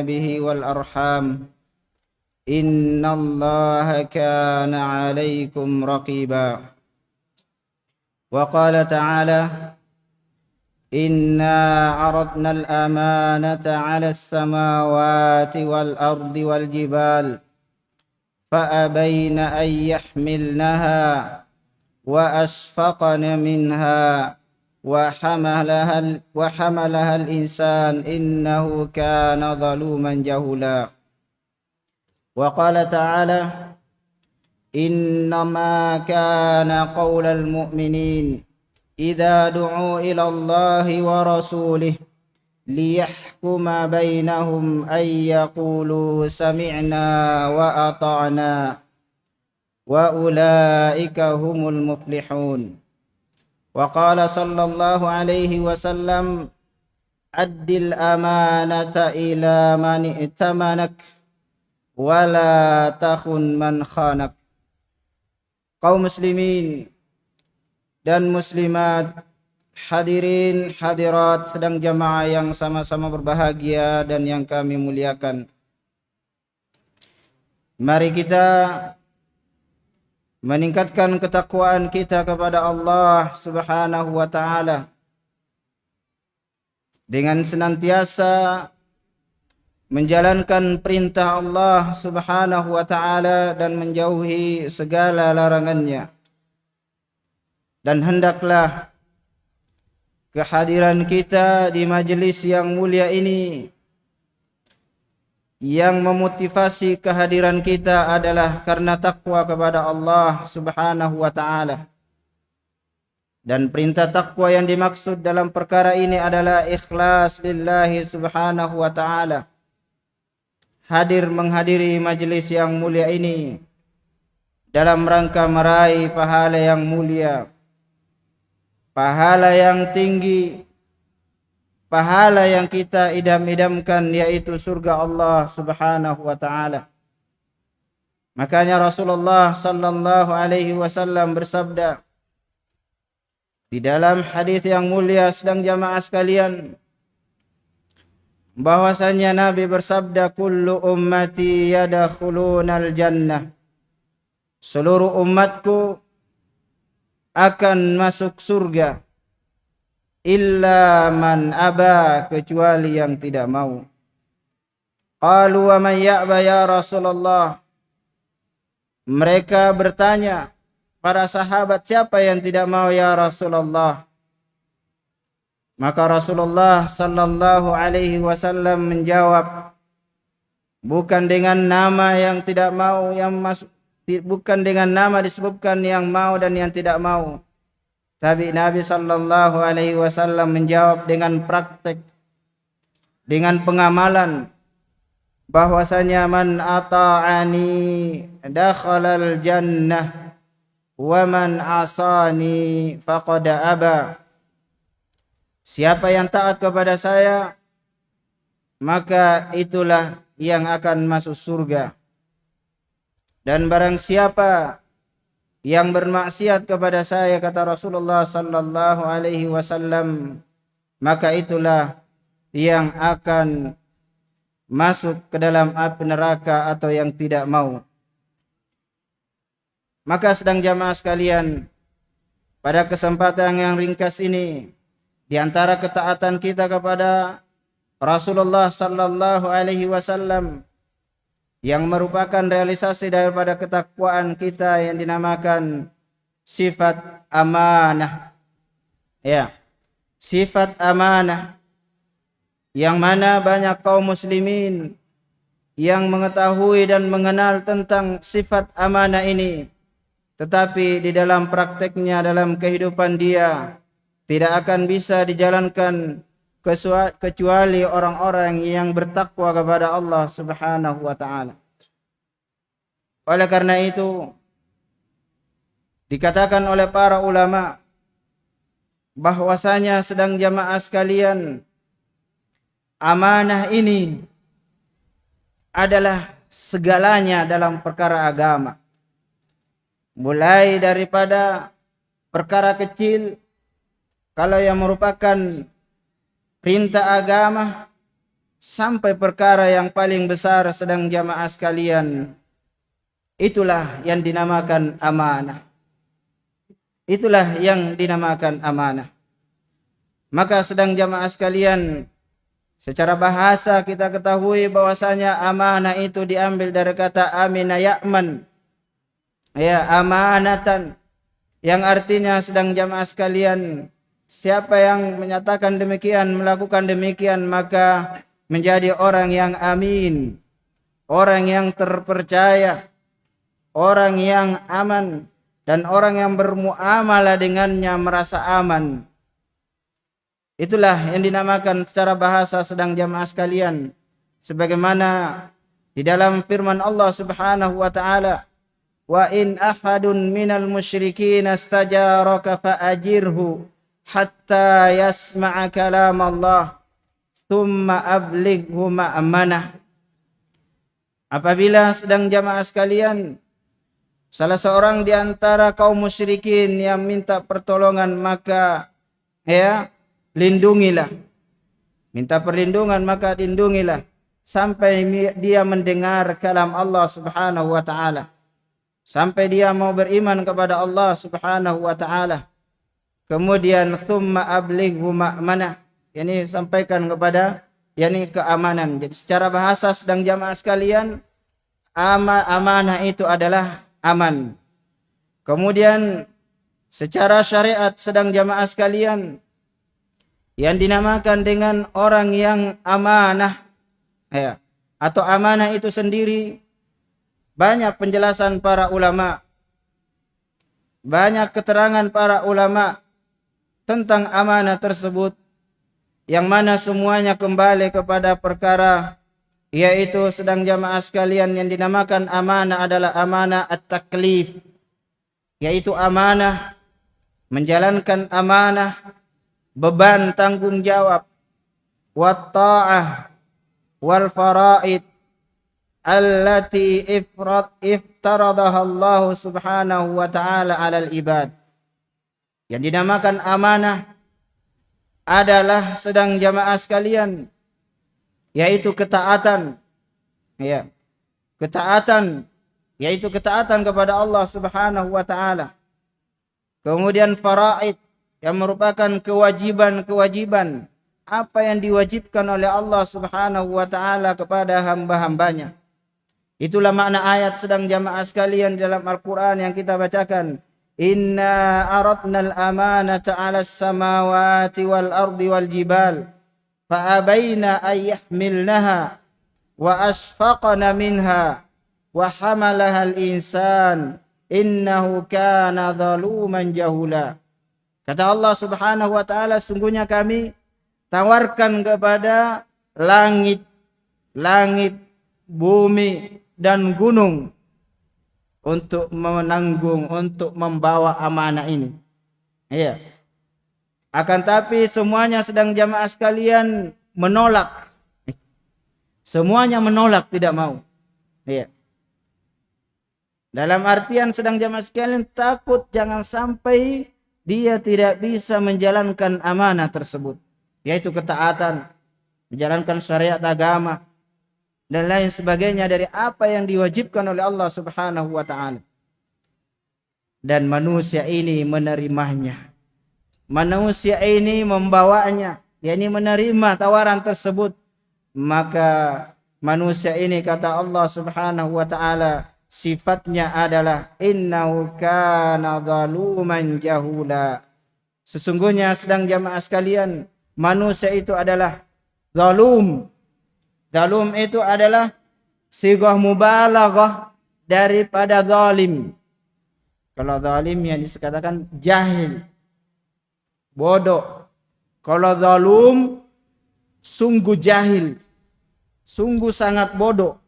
به والأرحام إن الله كان عليكم رقيبا. وقال تعالى: إنا عرضنا الأمانة على السماوات والأرض والجبال فأبين أن يحملنها وأشفقن منها وحملها الإنسان إنه كان ظلوما جهولا. وقال تعالى: إنما كان قول المؤمنين إذا دعوا إلى الله ورسوله ليحكم بينهم أن يقولوا سمعنا وأطعنا وأولئك هم المفلحون. وقال صلى الله عليه وسلم: أد الأمانة إلى من ائتمنك ولا تخن من خانك. Kaum muslimin dan muslimat, hadirin hadirat sedang jamaah yang sama-sama berbahagia dan yang kami muliakan, mari kita meningkatkan ketakwaan kita kepada Allah Subhanahu wa taala dengan senantiasa menjalankan perintah Allah Subhanahu wa taala dan menjauhi segala larangannya. Dan hendaklah kehadiran kita di majelis yang mulia ini, yang memotivasi kehadiran kita adalah karena takwa kepada Allah Subhanahu wa taala. Dan perintah takwa yang dimaksud dalam perkara ini adalah ikhlas lillahi Subhanahu wa taala. Hadir menghadiri majelis yang mulia ini dalam rangka meraih pahala yang mulia, pahala yang tinggi, pahala yang kita idam-idamkan, yaitu surga Allah Subhanahu wa taala. Makanya Rasulullah sallallahu alaihi wasallam bersabda di dalam hadis yang mulia sedang jamaah sekalian, bahwasanya Nabi bersabda, kullu ummati yadkhulunal jannah, seluruh umatku akan masuk surga, illa man aba, kecuali yang tidak mau. Qalu wa man ya'ba ya Rasulullah, mereka bertanya, para sahabat, siapa yang tidak mau ya Rasulullah? Maka Rasulullah sallallahu alaihi wasallam menjawab, bukan dengan nama yang tidak mau yang masuk, bukan dengan nama disebutkan yang mau dan yang tidak mau, tapi Nabi sallallahu alaihi wasallam menjawab dengan praktek, dengan pengamalan, bahwasanya man ata'ani dakhalal jannah wa man asani faqad aba. Siapa yang taat kepada saya, maka itulah yang akan masuk surga. Dan barang siapa yang bermaksiat kepada saya, kata Rasulullah sallallahu alaihi wasallam, maka itulah yang akan masuk ke dalam api neraka atau yang tidak mau. Maka sedang jamaah sekalian, pada kesempatan yang ringkas ini, di antara ketaatan kita kepada Rasulullah sallallahu alaihi wasallam yang merupakan realisasi daripada ketakwaan kita yang dinamakan sifat amanah. Ya, sifat amanah, yang mana banyak kaum muslimin yang mengetahui dan mengenal tentang sifat amanah ini, tetapi di dalam prakteknya, dalam kehidupan dia, tidak akan bisa dijalankan kecuali orang-orang yang bertakwa kepada Allah Subhanahu wa taala. Oleh karena itu, dikatakan oleh para ulama bahwasanya sedang jamaah sekalian, amanah ini adalah segalanya dalam perkara agama. Mulai daripada perkara kecil, kalau yang merupakan perintah agama, sampai perkara yang paling besar sedang jamaah sekalian. Itulah yang dinamakan amanah. Itulah yang dinamakan amanah. Maka sedang jamaah sekalian, secara bahasa kita ketahui bahwasanya amanah itu diambil dari kata amina ya'man. Ya, amanatan. Yang artinya sedang jamaah sekalian, siapa yang menyatakan demikian, melakukan demikian, maka menjadi orang yang amin, orang yang terpercaya, orang yang aman, dan orang yang bermuamalah dengannya merasa aman. Itulah yang dinamakan secara bahasa sedang jamaah sekalian. Sebagaimana di dalam firman Allah Subhanahu wa taala, "Wa in ahadun minal musyrikin istajaraka fa'ajirhu hatta yasma'a kalam Allah, thumma ablighu ma'amanah." Apabila sedang jamaah sekalian, salah seorang di antara kaum musyrikin yang minta pertolongan, maka lindungilah. Minta perlindungan, maka lindungilah sampai dia mendengar kalam Allah Subhanahu wa taala. Sampai dia mau beriman kepada Allah Subhanahu wa taala. Kemudian thumma ablighu ma'manah, yakni sampaikan kepada keamanan. Jadi secara bahasa sedang jamaah sekalian, amanah itu adalah aman. Kemudian secara syariat sedang jamaah sekalian, yang dinamakan dengan orang yang amanah, atau amanah itu sendiri, banyak penjelasan para ulama, banyak keterangan para ulama tentang amanah tersebut, yang mana semuanya kembali kepada perkara, yaitu sedang jamaah sekalian, yang dinamakan amanah adalah amanah at-taklif, yaitu amanah menjalankan amanah, beban tanggung jawab, wat ta'ah wal faraid allati iftaradaha Allah Subhanahu wa taala 'alal ibad. Yang dinamakan amanah adalah sedang jamaah sekalian, yaitu ketaatan, ketaatan, yaitu ketaatan kepada Allah Subhanahu wa taala. Kemudian faraid, yang merupakan kewajiban-kewajiban, apa yang diwajibkan oleh Allah Subhanahu wa taala kepada hamba-hambanya. Itulah makna ayat sedang jamaah sekalian dalam Al-Quran yang kita bacakan. Inna aradnal amanata 'alas samawati wal ardi wal jibal fa'abaina ay yahmilnaha wa asfaqna minha wa hamalaha al-insan innahu kana zaluman jahula. Kata Allah Subhanahu wa taala, sungguhnya kami tawarkan kepada langit, bumi dan gunung untuk menanggung, untuk membawa amanah ini. Akan tapi semuanya sedang jamaah sekalian menolak. Semuanya menolak, tidak mau. Dalam artian sedang jamaah sekalian takut jangan sampai dia tidak bisa menjalankan amanah tersebut, yaitu ketaatan, menjalankan syariat agama dan lain sebagainya dari apa yang diwajibkan oleh Allah Subhanahu wa taala. Dan manusia ini menerimanya. Manusia ini membawanya, yakni menerima tawaran tersebut. Maka manusia ini, kata Allah Subhanahu wa taala, sifatnya adalah innahu kana zaluman jahula. Sesungguhnya sedang jamaah sekalian, manusia itu adalah zalum. Zalum itu adalah sighah mubalaghah daripada zalim. Kalau zalim yang dikatakan jahil, bodoh. Kalau zalum sungguh jahil, sungguh sangat bodoh.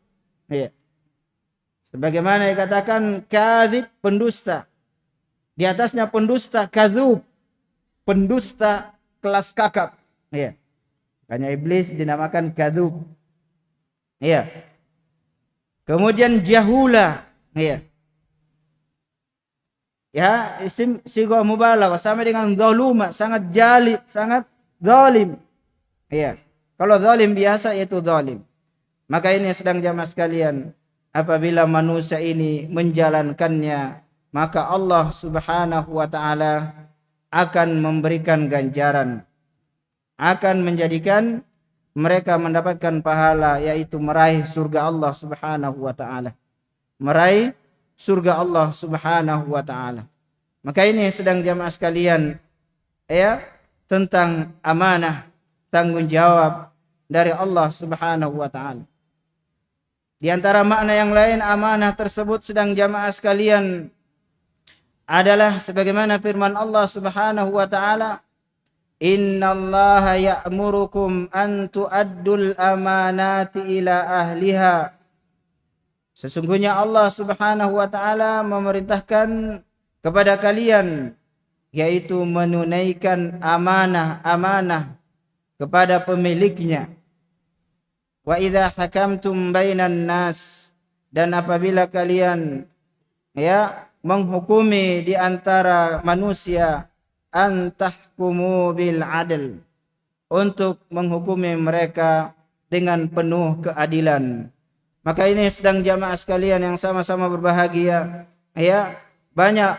Sebagaimana dikatakan kadzib, pendusta. Di atasnya pendusta, kadzub, pendusta kelas kakap. Makanya iblis dinamakan kadzub. Kemudian jahula. Isim sighah mubalaghah sama dengan zaluma, sangat jali, sangat zalim. Kalau zalim biasa yaitu zalim. Maka ini sedang jamaah sekalian, apabila manusia ini menjalankannya, maka Allah Subhanahu wa taala akan memberikan ganjaran, akan menjadikan mereka mendapatkan pahala, yaitu meraih surga Allah Subhanahu wa taala. Meraih surga Allah Subhanahu wa taala. Maka ini sedang jamaah sekalian, ya, tentang amanah, tanggung jawab dari Allah Subhanahu wa taala. Di antara makna yang lain amanah tersebut sedang jamaah sekalian adalah sebagaimana firman Allah Subhanahu wa taala, "Innallaha ya'murukum an tu'addul amanati ila ahliha." Sesungguhnya Allah Subhanahu wa taala memerintahkan kepada kalian, yaitu menunaikan amanah-amanah kepada pemiliknya. Wa idza hakamtum bainan nas, dan apabila kalian, ya, menghukumi di antara manusia, an tahkumu bil adl, untuk menghukumi mereka dengan penuh keadilan. Maka ini sedang jamaah sekalian yang sama-sama berbahagia, ya, banyak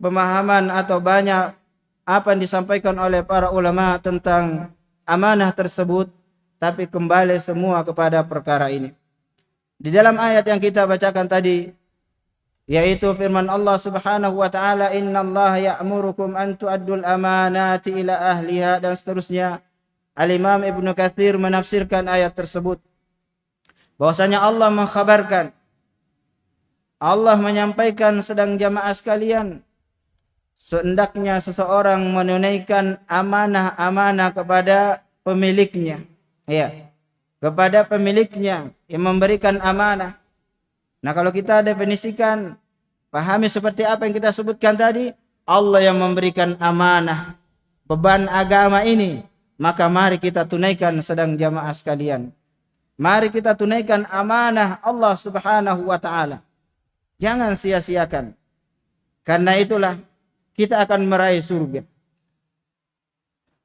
pemahaman atau banyak apa yang disampaikan oleh para ulama tentang amanah tersebut, tapi kembali semua kepada perkara ini. Di dalam ayat yang kita bacakan tadi, yaitu firman Allah Subhanahu wa taala, "Innallaha ya'murukum an tu'addul amanati ila ahliha," dan seterusnya. Al-Imam Ibnu Katsir menafsirkan ayat tersebut bahwasanya Allah mengkhabarkan, Allah menyampaikan sedang jamaah sekalian, sehendaknya seseorang menunaikan amanah-amanah kepada pemiliknya, ya, kepada pemiliknya yang memberikan amanah. Nah, kalau kita definisikan, pahami seperti apa yang kita sebutkan tadi, Allah yang memberikan amanah, beban agama ini, maka mari kita tunaikan sedang jamaah sekalian. Mari kita tunaikan amanah Allah Subhanahu wa taala. Jangan sia-siakan. Karena itulah kita akan meraih surga.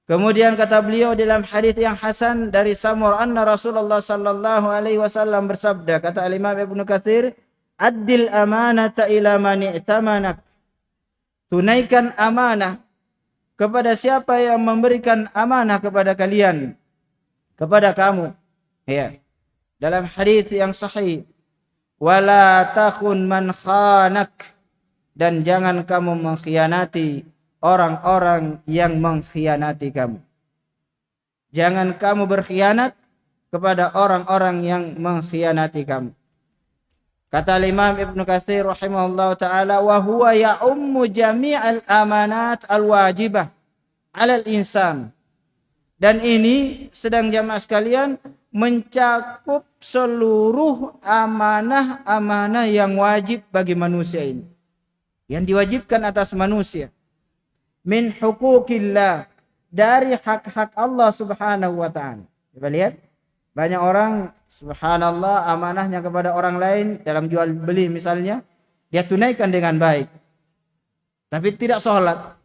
Kemudian kata beliau dalam hadis yang hasan dari Samur, anna Rasulullah sallallahu alaihi wasallam bersabda, kata Imam Ibnu Katsir, "Addil amanata ila man i'tamanak." Tunaikan amanah kepada siapa yang memberikan amanah kepada kalian, kepada kamu. Ya. Dalam hadis yang sahih, "Wala takhun man khanak." Dan jangan kamu mengkhianati orang-orang yang mengkhianati kamu. Jangan kamu berkhianat kepada orang-orang yang mengkhianati kamu. Kata Imam Ibnu Katsir rahimahullah ta'ala, "Wa huwa ya'ummu jami'al amanat al-wajibah 'alal insan." Dan ini sedang jamaah sekalian mencakup seluruh amanah-amanah yang wajib bagi manusia ini, yang diwajibkan atas manusia. Min hukukillah, dari hak-hak Allah Subhanahu wa ta'ala. Coba lihat, banyak orang subhanallah amanahnya kepada orang lain dalam jual beli misalnya, dia tunaikan dengan baik, tapi tidak sholat.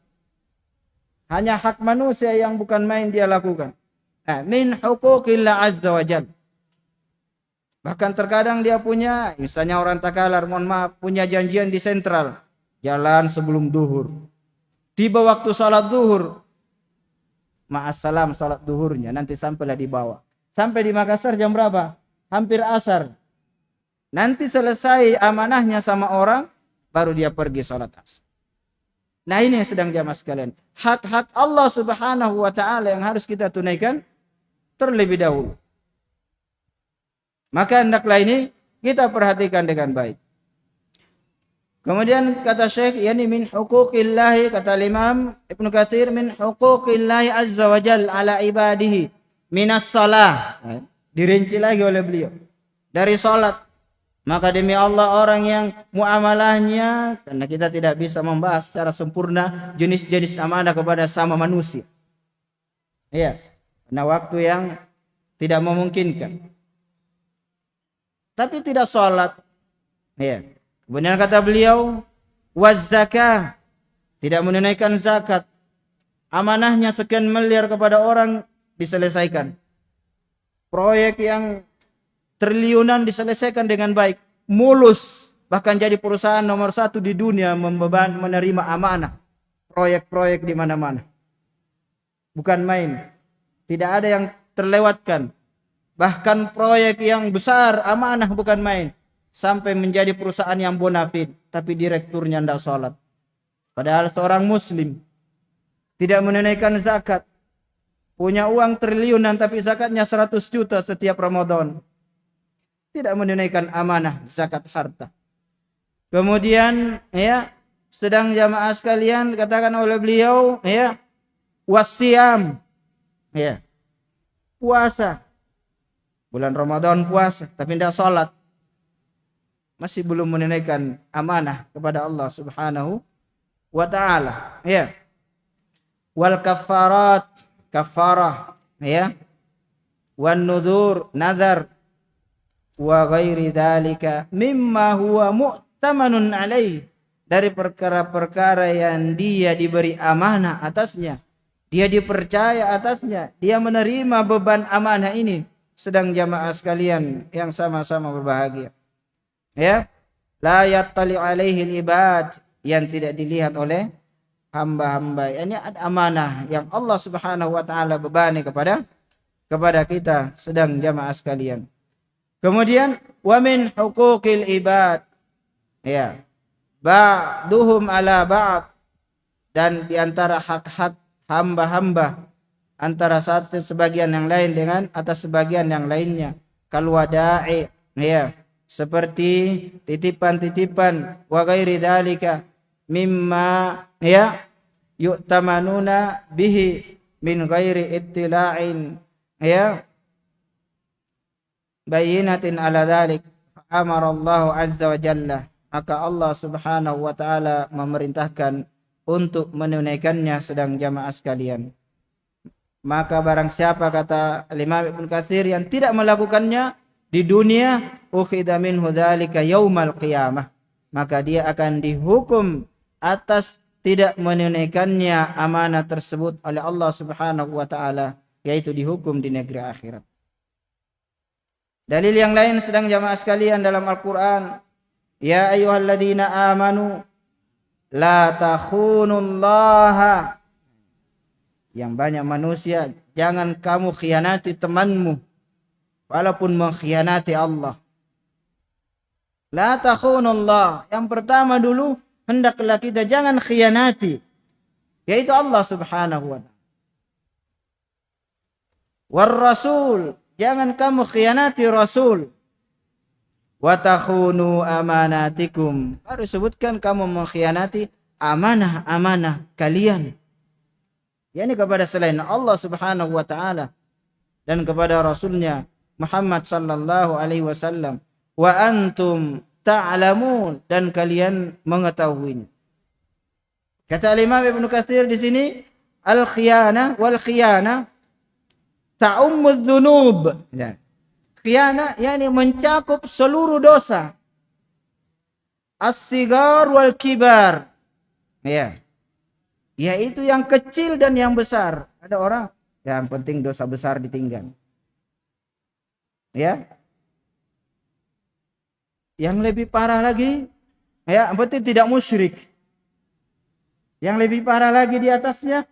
Hanya hak manusia yang bukan main dia lakukan. Nah, min hukukillah azza wa jalla. Bahkan terkadang dia punya, misalnya orang Takalar, mohon maaf, punya janjian di sentral, jalan sebelum duhur. Tiba waktu salat duhur, ma'assalam salat duhurnya, nanti sampailah di bawah. Sampai di Makassar jam berapa? Hampir asar. Nanti selesai amanahnya sama orang, baru dia pergi salat asar. Nah, ini yang sedang jamaah sekalian. Hak-hak Allah Subhanahu wa ta'ala yang harus kita tunaikan terlebih dahulu. Maka hendaklah ini kita perhatikan dengan baik. Kemudian kata Syekh, yani min huquqillahi, kata Imam Ibnu Katsir, min huquqillahi azza wa jalla ala ibadihi minas salah. Dirinci lagi oleh beliau. Dari salat. Maka demi Allah orang yang muamalahnya, karena kita tidak bisa membahas secara sempurna jenis-jenis amanah kepada sama manusia. Iya. Karena waktu yang tidak memungkinkan. Tapi tidak salat. Iya. Kemudian kata beliau, waz zakah, tidak menunaikan zakat. Amanahnya sekian miliar kepada orang diselesaikan. proyek yang triliunan diselesaikan dengan baik, mulus, bahkan jadi perusahaan nomor 1 di dunia menerima amanah, proyek-proyek di mana-mana. Bukan main, tidak ada yang terlewatkan. Bahkan proyek yang besar, amanah bukan main. Sampai menjadi perusahaan yang bonafid, tapi direkturnya tidak sholat. Padahal seorang muslim, tidak menunaikan zakat, punya uang triliunan tapi zakatnya 100 juta setiap Ramadan. Tidak menunaikan amanah zakat harta. Kemudian ya, sedang jamaah sekalian katakan oleh beliau ya, wasyam ya, puasa. Bulan Ramadan puasa tapi tidak sholat. Masih belum menunaikan amanah kepada Allah Subhanahu wa ta'ala ya. Wal kafarat, kafarah ya, wan nudzur, nazar, wa ghairi dzalika mimma huwa mu'tamanun alaih, dari perkara-perkara yang dia diberi amanah atasnya, dia dipercaya atasnya, dia menerima beban amanah ini. Sedang jamaah sekalian yang sama-sama berbahagia ya, la yattali alaihi al-ibad, yang tidak dilihat oleh hamba-hamba. Ini ada amanah yang Allah Subhanahu wa taala bebani kepada kita sedang jamaah sekalian. Kemudian wa min huquqil ibad ya, ba'duhum ala ba'd, dan di antara hak-hak hamba-hamba antara satu sebagian yang lain dengan atas sebagian yang lainnya, kal wada'i ya, seperti titipan-titipan, wa ghairi dzalika mimma ya yu'tamanuna bihi min ghairi ittila'in ya bayyinatin ala dzalik, amara Allah azza wa jalla, maka Allah Subhanahu wa taala memerintahkan untuk menunaikannya sedang jamaah sekalian. Maka barang siapa, kata Imam Ibnu Katsir, yang tidak melakukannya di dunia, ukhidha minhu dzalika yaumal qiyamah, maka dia akan dihukum atas tidak menunaikannya amanah tersebut oleh Allah Subhanahu wa taala, yaitu dihukum di negeri akhirat. Dalil yang lain sedang jamaah sekalian dalam Al-Qur'an, ya ayyuhalladzina amanu la takhunullaha, yang banyak manusia, jangan kamu khianati temanmu walaupun mengkhianati Allah. La takhunullah, yang pertama dulu hendaklah kita jangan khianati, yaitu Allah Subhanahu wa ta'ala. War rasul, jangan kamu khianati Rasul. Wa takhunu amanatikum, harus sebutkan kamu mengkhianati amanah-amanah kalian, yakni kepada selain Allah Subhanahu wa ta'ala dan kepada Rasulnya Muhammad sallallahu alaihi wasallam. Wa antum ta'lamun, dan kalian mengetahuinya. Kata Imam Ibnu Katsir di sini, al-khiyanah wal khiyanah ta'ummudz dzunub. Ya. Khiyanah yakni mencakup seluruh dosa. As-sigar wal kibar. Ya. Yaitu yang kecil dan yang besar. Ada orang yang penting dosa besar ditinggal. Ya. Yang lebih parah lagi, ya, penting tidak musyrik. Yang lebih parah lagi di atasnya,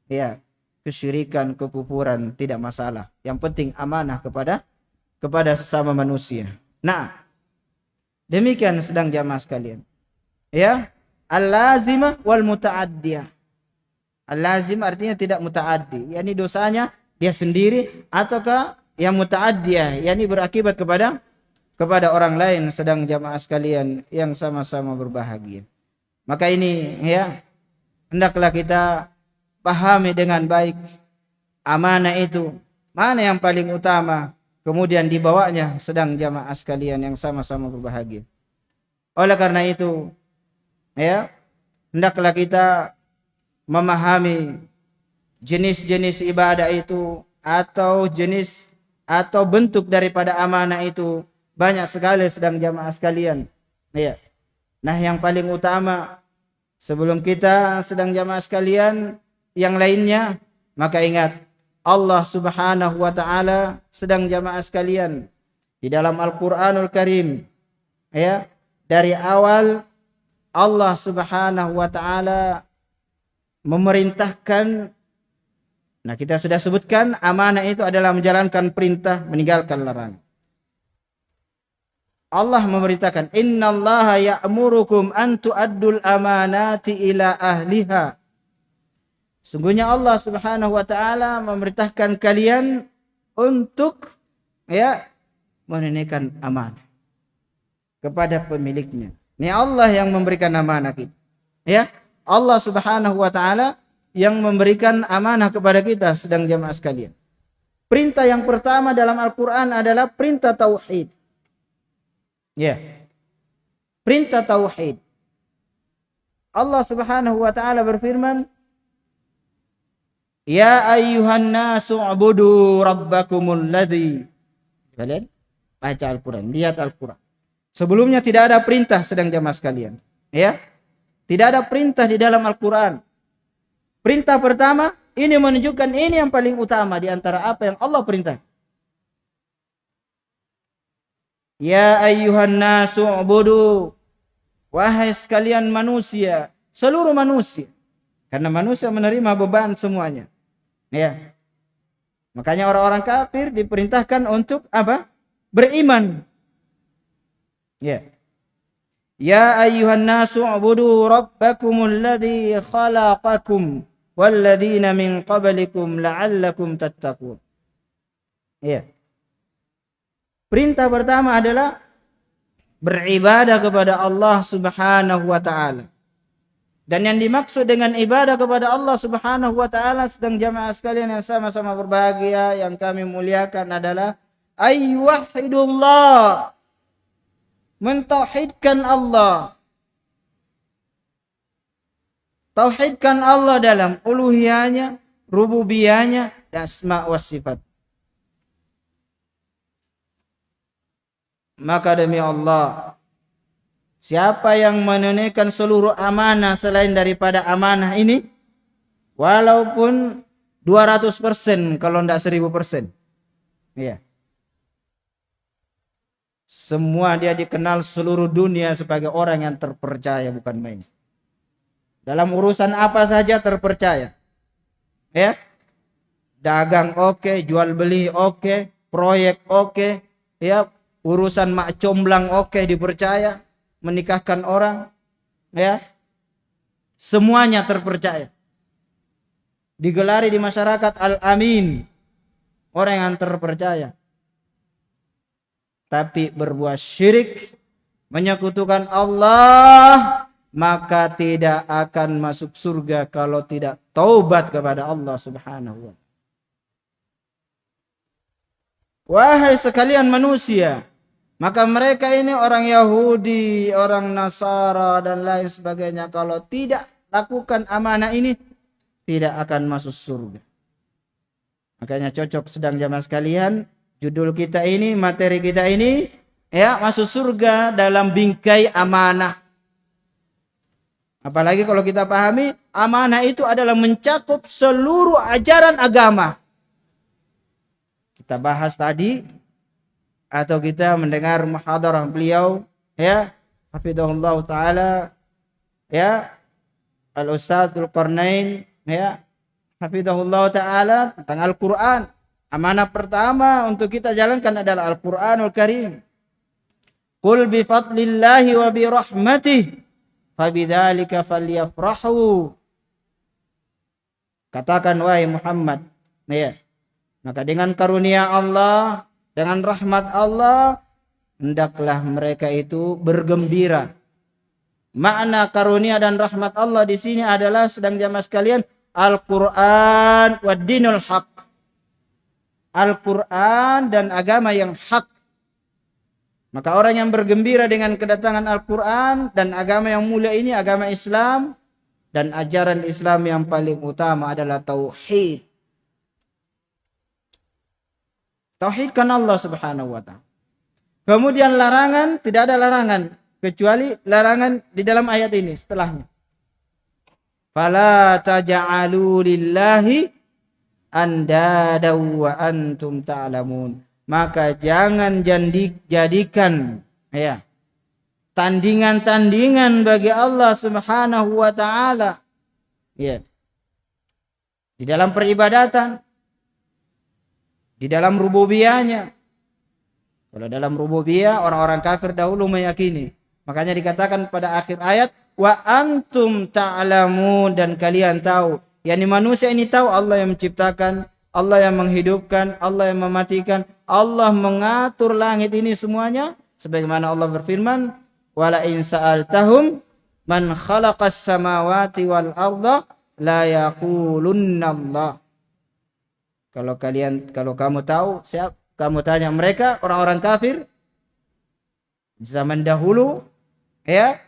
ya, kesyirikan, kekufuran, tidak masalah. Yang penting amanah kepada sesama manusia. Nah, demikian sedang jamaah sekalian. Ya, al-lazimah wal muta'addiyah. Al-lazim artinya tidak muta'addi, yakni dosanya dia sendiri, ataukah yang muta'addiyah, yakni berakibat kepada orang lain sedang jamaah sekalian yang sama-sama berbahagia. Maka ini ya, hendaklah kita pahami dengan baik amanah itu, mana yang paling utama, kemudian dibawanya sedang jamaah sekalian yang sama-sama berbahagia. Oleh karena itu ya, hendaklah kita memahami jenis-jenis ibadah itu, atau jenis atau bentuk daripada amanah itu banyak sekali sedang jamaah sekalian. Ya. Nah, yang paling utama sebelum kita sedang jamaah sekalian yang lainnya, maka ingat Allah Subhanahu wa taala sedang jamaah sekalian di dalam Al-Qur'anul Karim, ya, dari awal Allah Subhanahu wa taala memerintahkan. Nah, kita sudah sebutkan amanah itu adalah menjalankan perintah, meninggalkan larangan. Allah memerintahkan, innallaha ya'murukum an tu'addul amanati ila ahliha. Sungguhnya Allah Subhanahu wa taala memerintahkan kalian untuk, ya, menunaikan amanah kepada pemiliknya. Ini Allah yang memberikan amanah kita. Ya, Allah Subhanahu wa taala yang memberikan amanah kepada kita sedang jamaah sekalian. Perintah yang pertama dalam Al-Qur'an adalah perintah tauhid. Ya. Perintah tauhid. Allah Subhanahu wa taala berfirman, ya ayyuhan nasu ubudu rabbakumul ladzi. Kalian baca Al-Qur'an, lihat Al-Qur'an. Sebelumnya tidak ada perintah sedang jamaah sekalian. Ya. Tidak ada perintah di dalam Al-Qur'an. Perintah pertama ini menunjukkan ini yang paling utama di antara apa yang Allah perintah. Ya ayyuhan nasu ubudu, wahai sekalian manusia, seluruh manusia. Karena manusia menerima beban semuanya. Ya. Makanya orang-orang kafir diperintahkan untuk apa? Beriman. Ya. Ya ayyuhan nasu ubudu rabbakumul ladzi khalaqakum walladzina min qablikum la'allakum tattaqun. Ya. Perintah pertama adalah beribadah kepada Allah Subhanahu wa taala. Dan yang dimaksud dengan ibadah kepada Allah Subhanahu wa taala sedang jamaah sekalian yang sama-sama berbahagia yang kami muliakan adalah ayyuhidullah, mentauhidkan Allah. Tauhidkan Allah dalam uluhiyahnya, rububiyahnya, dan asma wa sifat. Maka demi Allah, siapa yang menunaikan seluruh amanah selain daripada amanah ini, walaupun 200% kalau tidak 1000%. Iya. Semua dia dikenal seluruh dunia sebagai orang yang terpercaya, bukan main. Dalam urusan apa saja terpercaya. Ya. Dagang oke, jual beli oke, proyek oke, ya, urusan mak comblang oke, dipercaya, menikahkan orang, ya. Semuanya terpercaya. Digelari di masyarakat Al-Amin, orang yang terpercaya. Tapi berbuat syirik, menyekutukan Allah, maka tidak akan masuk surga kalau tidak taubat kepada Allah Subhanahu wa ta'ala. Wahai sekalian manusia, maka mereka ini orang Yahudi, orang Nasara dan lain sebagainya, kalau tidak lakukan amanah ini tidak akan masuk surga. Makanya cocok sedang jamaah sekalian, judul kita ini, materi kita ini, ya, masuk surga dalam bingkai amanah. Apalagi kalau kita pahami amanah itu adalah mencakup seluruh ajaran agama. Kita bahas tadi atau kita mendengar muhadarah beliau, ya, hafizahullah taala, ya, Al-Ustadz Dzulqarnain, ya, hafizahullah taala, tentang Al-Qur'an. Amanah pertama untuk kita jalankan adalah Al-Qur'anul Karim. Qul bi fadlillahi wa bi rahmatihi fabidzalika falyafrahu. Katakan wahai Muhammad, ya, maka dengan karunia Allah, dengan rahmat Allah, hendaklah mereka itu bergembira. Makna karunia dan rahmat Allah di sini adalah sedang jamaah sekalian Al-Qur'an wa dinul haq. Al-Qur'an dan agama yang hak. Maka orang yang bergembira dengan kedatangan Al-Qur'an dan agama yang mulia ini, agama Islam, dan ajaran Islam yang paling utama adalah tauhid. Tauhidkan Allah Subhanahu wa ta'ala. Kemudian larangan, tidak ada larangan kecuali larangan di dalam ayat ini setelahnya. Fala taj'alu lillahi andada wa antum ta'lamun. Maka jangan jadikan ya tandingan-tandingan bagi Allah Subhanahu wa taala ya di dalam peribadatan, di dalam rububiyahnya. Kalau dalam rububiyah orang-orang kafir dahulu meyakini. Makanya dikatakan pada akhir ayat wa antum ta'lamun, dan kalian tahu. Yani manusia ini tahu Allah yang menciptakan, Allah yang menghidupkan, Allah yang mematikan, Allah mengatur langit ini semuanya. Sebagaimana Allah berfirman, wala in sa'altahum man khalaqas samawati wal arda la yaqulunna Allah. Kalau kamu tahu, kamu tanya mereka orang-orang kafir zaman dahulu ya,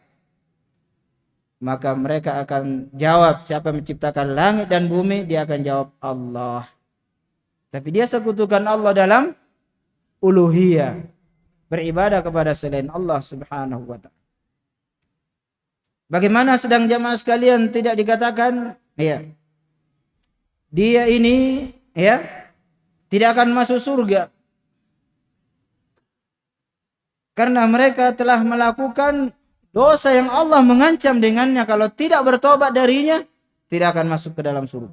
maka mereka akan jawab siapa menciptakan langit dan bumi, dia akan jawab Allah. Tapi dia sekutukan Allah dalam uluhiyah, beribadah kepada selain Allah Subhanahu wa taala. Bagaimana sedang jamaah sekalian tidak dikatakan ya dia ini ya tidak akan masuk surga karena mereka telah melakukan dosa yang Allah mengancam dengannya, kalau tidak bertobat darinya tidak akan masuk ke dalam surga.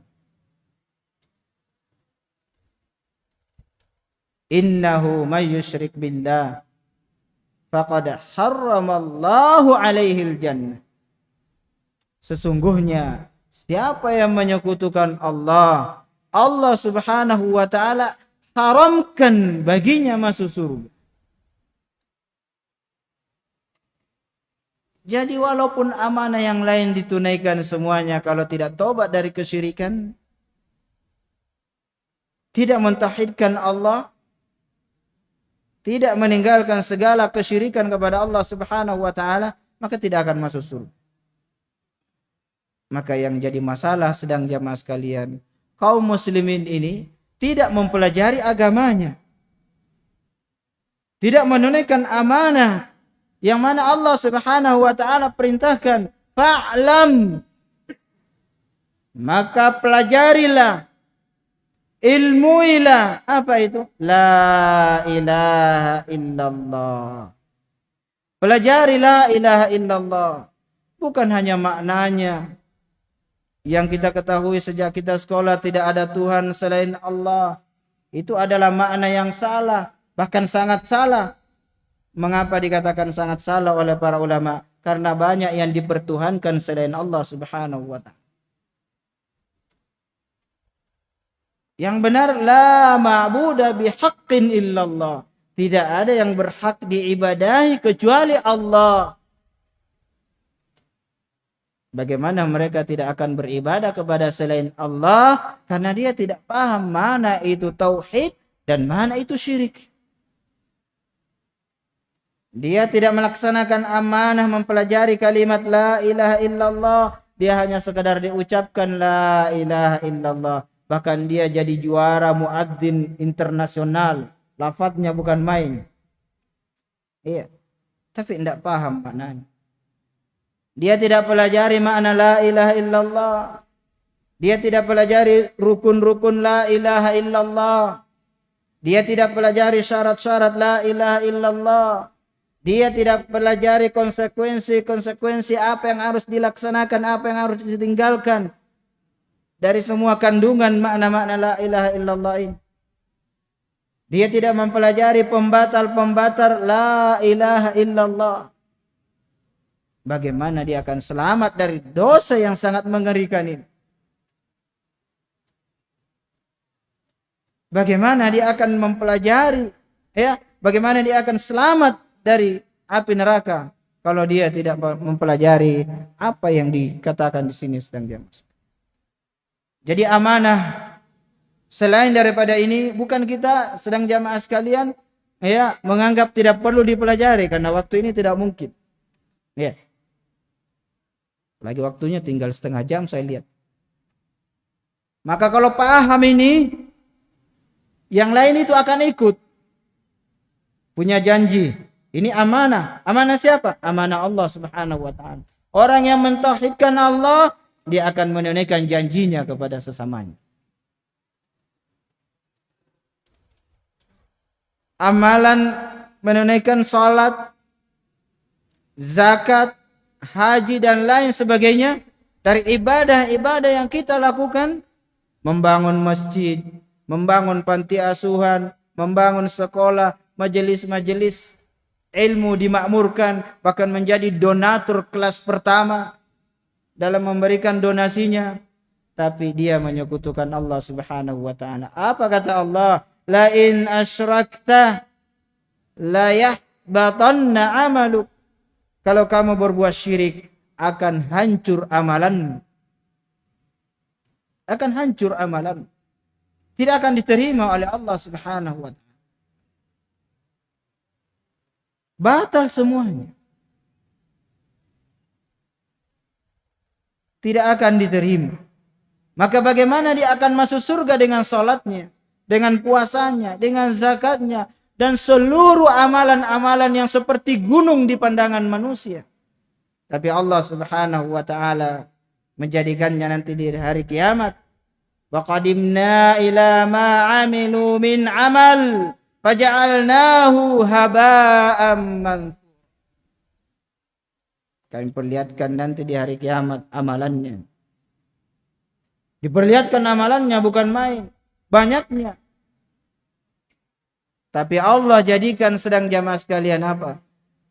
Innahu may yusyrik billah faqad harramallahu alaihil jannah. Sesungguhnya siapa yang menyekutukan Allah, Allah Subhanahu wa taala haramkan baginya masuk surga. Jadi walaupun amanah yang lain ditunaikan semuanya, kalau tidak tobat dari kesyirikan, tidak mentauhidkan Allah, tidak meninggalkan segala kesyirikan kepada Allah Subhanahu wa taala, maka tidak akan masuk surga. Maka yang jadi masalah sedang jamaah sekalian, kaum muslimin ini tidak mempelajari agamanya, tidak menunaikan amanah yang mana Allah Subhanahu wa taala perintahkan, fa'lam, maka pelajarilah, ilmuilah. Apa itu? La ilaha illallah. Pelajari la ilaha illallah. Bukan hanya maknanya yang kita ketahui sejak kita sekolah, tidak ada Tuhan selain Allah. Itu adalah makna yang salah, bahkan sangat salah. Mengapa dikatakan sangat salah oleh para ulama? Karena banyak yang dipertuhankan selain Allah Subhanahu wa taala. Yang benar, la ma'budu bihaqqin illallah. Tidak ada yang berhak diibadahi kecuali Allah. Bagaimana mereka tidak akan beribadah kepada selain Allah? Karena dia tidak paham mana itu tauhid dan mana itu syirik. Dia tidak melaksanakan amanah mempelajari kalimat la ilaha illallah. Dia hanya sekadar diucapkan la ilaha illallah. Bahkan dia jadi juara muadzin internasional. Lafadznya bukan main. Iya. Tapi tidak paham maknanya. Dia tidak pelajari makna la ilaha illallah. Dia tidak pelajari rukun-rukun la ilaha illallah. Dia tidak pelajari syarat-syarat la ilaha illallah. Dia tidak pelajari konsekuensi apa yang harus dilaksanakan, apa yang harus ditinggalkan dari semua kandungan makna-makna la ilaha illallah ini. Dia tidak mempelajari pembatal-pembatal la ilaha illallah. Bagaimana dia akan selamat dari dosa yang sangat mengerikan ini? Bagaimana dia akan mempelajari, ya? Bagaimana dia akan selamat dari api neraka kalau dia tidak mempelajari apa yang dikatakan di sini sedang dia masuk. Jadi amanah selain daripada ini, bukan kita sedang jamaah sekalian ya menganggap tidak perlu dipelajari karena waktu ini tidak mungkin. Ya. Lagi waktunya tinggal setengah jam saya lihat. Maka kalau paham ini, yang lain itu akan ikut. Punya janji. Ini amanah. Amanah siapa? Amanah Allah Subhanahu wa taala. Orang yang mentauhidkan Allah, dia akan menunaikan janjinya kepada sesamanya. amalan menunaikan salat, zakat, haji dan lain sebagainya dari ibadah-ibadah yang kita lakukan, membangun masjid, membangun panti asuhan, membangun sekolah, majelis-majelis ilmu dimakmurkan, bahkan menjadi donatur kelas pertama dalam memberikan donasinya, tapi dia menyekutukan Allah Subhanahu wa taala. Apa kata Allah? La in asyrakta la yahbatanna amaluk. Kalau kamu berbuat syirik, akan hancur amalanmu. Akan hancur amalan. Tidak akan diterima oleh Allah Subhanahu wa taala. Batal semuanya. Tidak akan diterima. Maka bagaimana dia akan masuk surga dengan salatnya, dengan puasanya, dengan zakatnya, dan seluruh amalan-amalan yang seperti gunung di pandangan manusia. Tapi Allah Subhanahu wa taala menjadikannya nanti di hari kiamat. Wa qadimna ila ma 'amilu min 'amal faja'alnahu haba'an mansura. Kami perlihatkan nanti di hari kiamat amalannya. Diperlihatkan amalannya bukan main, banyaknya. Tapi Allah jadikan sedang jamaah sekalian apa?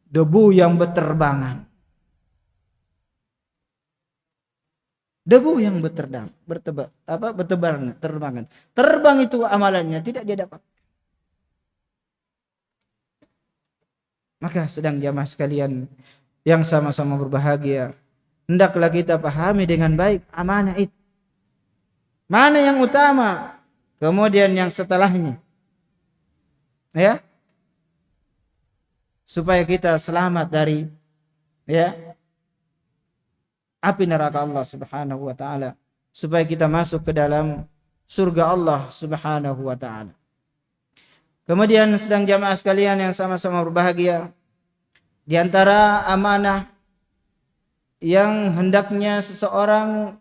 Debu yang berterbangan. Debu yang berterbangan. Terbang itu amalannya, tidak dia dapat. Maka sedang jamaah sekalian yang sama-sama berbahagia, hendaklah kita pahami dengan baik amanah itu. Mana yang utama, kemudian yang setelahnya. Ya, supaya kita selamat dari api neraka Allah Subhanahu wa taala, supaya kita masuk ke dalam surga Allah Subhanahu wa taala. Kemudian sedang jamaah sekalian yang sama-sama berbahagia, di antara amanah yang hendaknya seseorang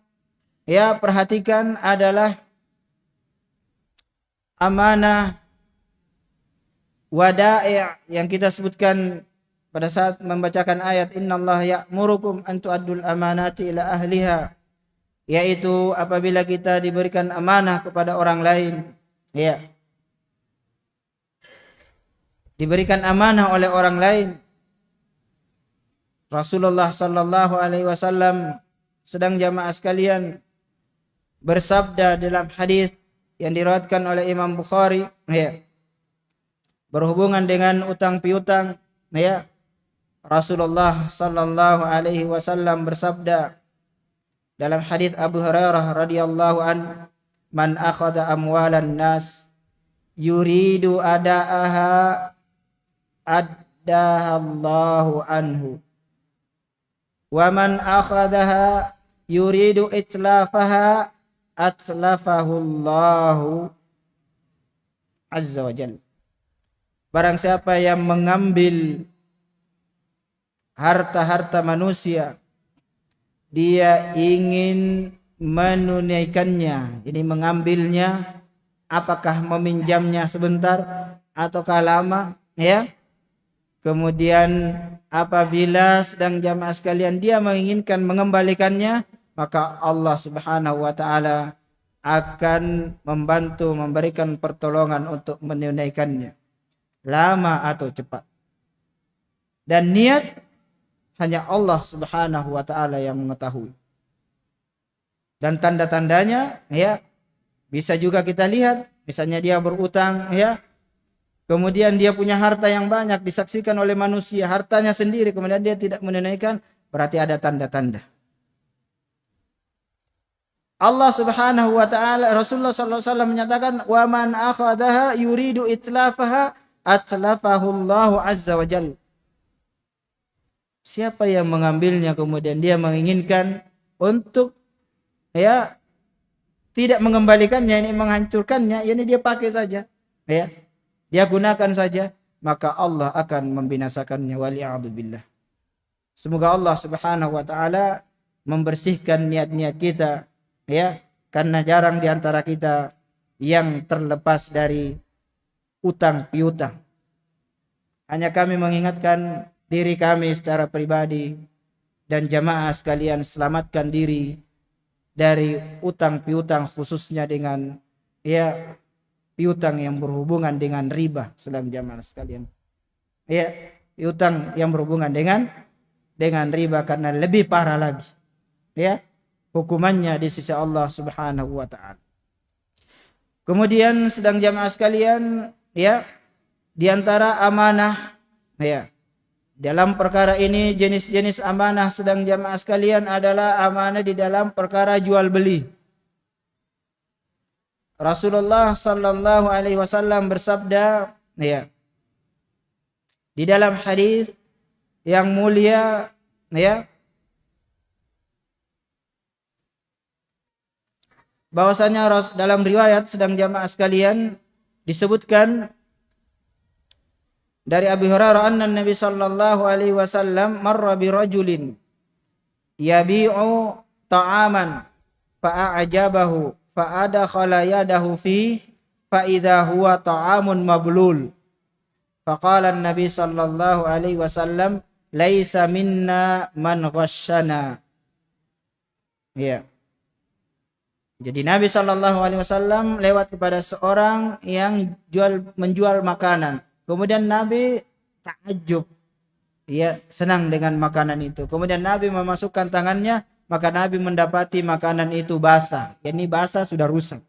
perhatikan adalah amanah wada'i' yang kita sebutkan pada saat membacakan ayat innallaha ya'murukum an tu'addul amanati ila ahliha, yaitu apabila kita diberikan amanah kepada orang lain, diberikan amanah oleh orang lain. Rasulullah sallallahu alaihi wasallam sedang jamaah sekalian bersabda dalam hadis yang diriwayatkan oleh Imam Bukhari, berhubungan dengan utang piutang, Rasulullah sallallahu alaihi wasallam bersabda dalam hadis Abu Hurairah radhiyallahu an, man akhadha amwalan nas yuridu adaaha addahallahu anhu wa man akhadhaha yuridu itlafaha atlafahullahu azza wa jalla. Barang siapa yang mengambil harta-harta manusia, dia ingin menunaikannya. Ini mengambilnya, apakah meminjamnya sebentar ataukah lama, Kemudian apabila sedang jamaah sekalian dia menginginkan mengembalikannya, maka Allah Subhanahu wa taala akan membantu, memberikan pertolongan untuk menunaikannya, lama atau cepat. Dan niat hanya Allah Subhanahu wa taala yang mengetahui. Dan tanda-tandanya bisa juga kita lihat, misalnya dia berutang, kemudian dia punya harta yang banyak disaksikan oleh manusia, hartanya sendiri, kemudian dia tidak menunaikan, berarti ada tanda-tanda. Allah Subhanahu wa taala, Rasulullah sallallahu alaihi wasallam menyatakan, "Wa man akhadaha yuridu itlafaha atlafahullahu azza wa jalla." Siapa yang mengambilnya kemudian dia menginginkan untuk tidak mengembalikannya, ini menghancurkannya, ini dia pakai saja, dia gunakan saja, maka Allah akan membinasakannya, waliya'udzubillah. Semoga Allah Subhanahu wa taala membersihkan niat-niat kita, karena jarang di antara kita yang terlepas dari utang piutang. Hanya kami mengingatkan diri kami secara pribadi dan jamaah sekalian, selamatkan diri dari utang piutang, khususnya dengan piutang yang berhubungan dengan riba. Sedang jamaah sekalian, piutang yang berhubungan dengan riba, karena lebih parah lagi hukumannya di sisi Allah Subhanahu wa taala. Kemudian sedang jamaah sekalian, di antara amanah dalam perkara ini, jenis-jenis amanah sedang jamaah sekalian adalah amanah di dalam perkara jual beli. Rasulullah sallallahu alaihi wasallam bersabda di dalam hadis yang mulia bahwasanya dalam riwayat sedang jamaah sekalian disebutkan dari Abi Hurairah anna Nabi sallallahu alaihi wasallam marra bi rajulin yabi'u ta'aman fa'ajabahu fa'adakhala yadahu fi fa idza huwa ta'amun mablul faqala an-nabi sallallahu alaihi wasallam laisa minna man ghasyana. Jadi Nabi sallallahu alaihi wasallam lewat kepada seorang yang menjual makanan. Kemudian Nabi takjub, senang dengan makanan itu. Kemudian Nabi memasukkan tangannya, maka Nabi mendapati makanan itu basah. Ini basah, sudah rusak.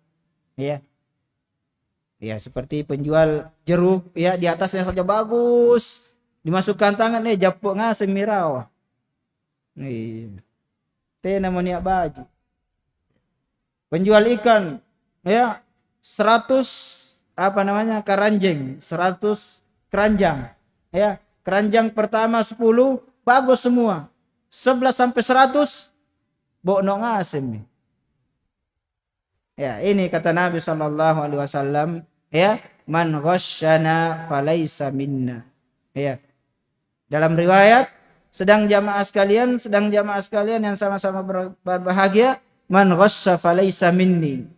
Seperti penjual jeruk, di atasnya saja bagus, dimasukkan tangan, japuk ngasem mirawa. Namanya baju. Penjual ikan, 100 keranjang, 100 keranjang. Keranjang pertama 10 bagus semua. 11 sampai 100 bokno ngasem. Ini kata Nabi sallallahu alaihi wasallam, man ghasyana falaisa minna. Dalam riwayat sedang jamaah sekalian yang sama-sama berbahagia, man ghasya falaisa minni.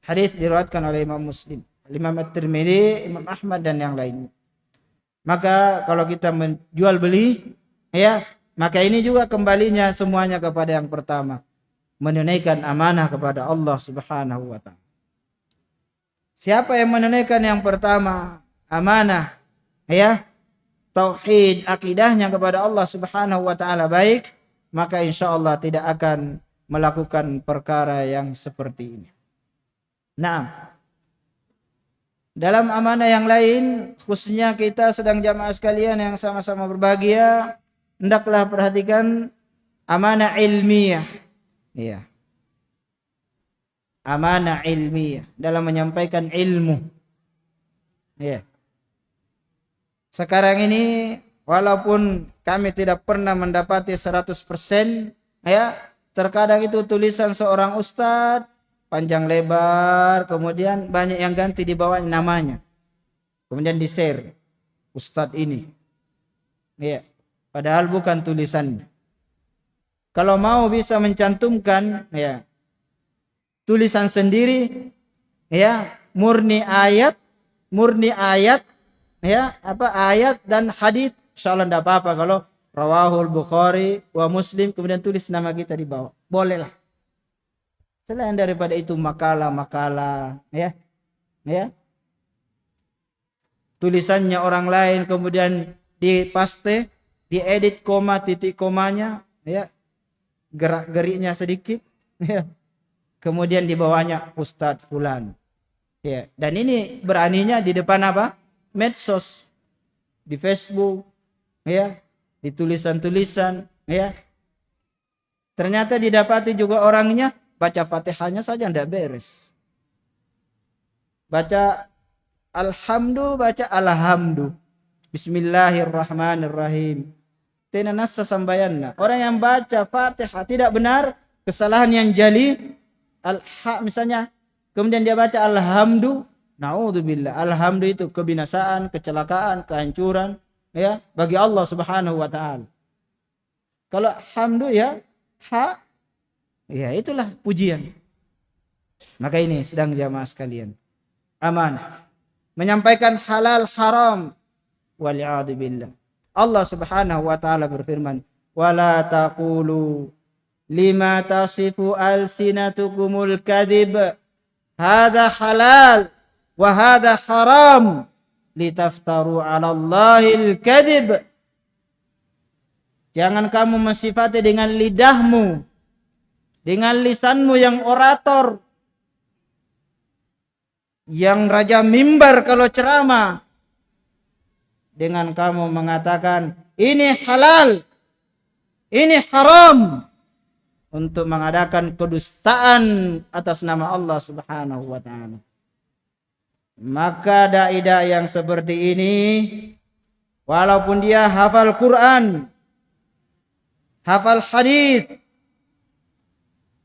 Hadis diriwayatkan oleh Imam Muslim, Imam At-Tirmidzi, Imam Ahmad dan yang lainnya. Maka kalau kita menjual beli, maka ini juga kembalinya semuanya kepada yang pertama, menunaikan amanah kepada Allah Subhanahu wa taala. Siapa yang menunaikan yang pertama, amanah, tauhid, akidahnya kepada Allah Subhanahu wa taala baik, maka insyaallah tidak akan melakukan perkara yang seperti ini. Nah, dalam amanah yang lain, khususnya kita sedang jamaah sekalian yang sama-sama berbahagia, hendaklah perhatikan amanah ilmiah. Amanah ilmiah dalam menyampaikan ilmu. Sekarang ini walaupun kami tidak pernah mendapati 100%, terkadang itu tulisan seorang ustadz panjang lebar, kemudian banyak yang ganti di bawahnya namanya, kemudian di share ustadz ini, padahal bukan tulisannya. Kalau mau bisa mencantumkan tulisan sendiri, murni ayat, ayat dan hadis, insyaallah tidak apa-apa. Kalau rawahul Bukhari wa Muslim kemudian tulis nama kita di bawah, bolehlah. Selain daripada itu makalah, tulisannya orang lain kemudian dipaste, diedit koma titik komanya, gerak-geriknya sedikit, kemudian di bawahnya Ustadz Fulan. Dan ini beraninya di depan medsos, di Facebook, di tulisan-tulisan, ternyata didapati juga orangnya baca Fatihahnya saja tidak beres. Baca alhamdu. Bismillahirrahmanirrahim. Tena nassa sambayanna. Orang yang baca Fatihah tidak benar, kesalahan yang jali, misalnya, kemudian dia baca alhamdu, naudzubillah. Alhamdu itu kebinasaan, kecelakaan, kehancuran, bagi Allah Subhanahu wa taala. Kalau hamdu itulah pujian. Maka ini sedang jamaah sekalian, amanah menyampaikan halal haram, Wal'iyadu billah. Allah Subhanahu wa taala berfirman, "Wala taqulu lima tasifu alsinatukumul kadhib, hadza halal wa hadza haram, litaftaru 'ala Allahil kadhib." Jangan kamu mensifati dengan lidahmu, dengan lisanmu yang orator, yang raja mimbar kalau ceramah, dengan kamu mengatakan ini halal, ini haram, untuk mengadakan kedustaan atas nama Allah Subhanahu wa taala. Maka dai-dai yang seperti ini, walaupun dia hafal Quran, hafal hadis,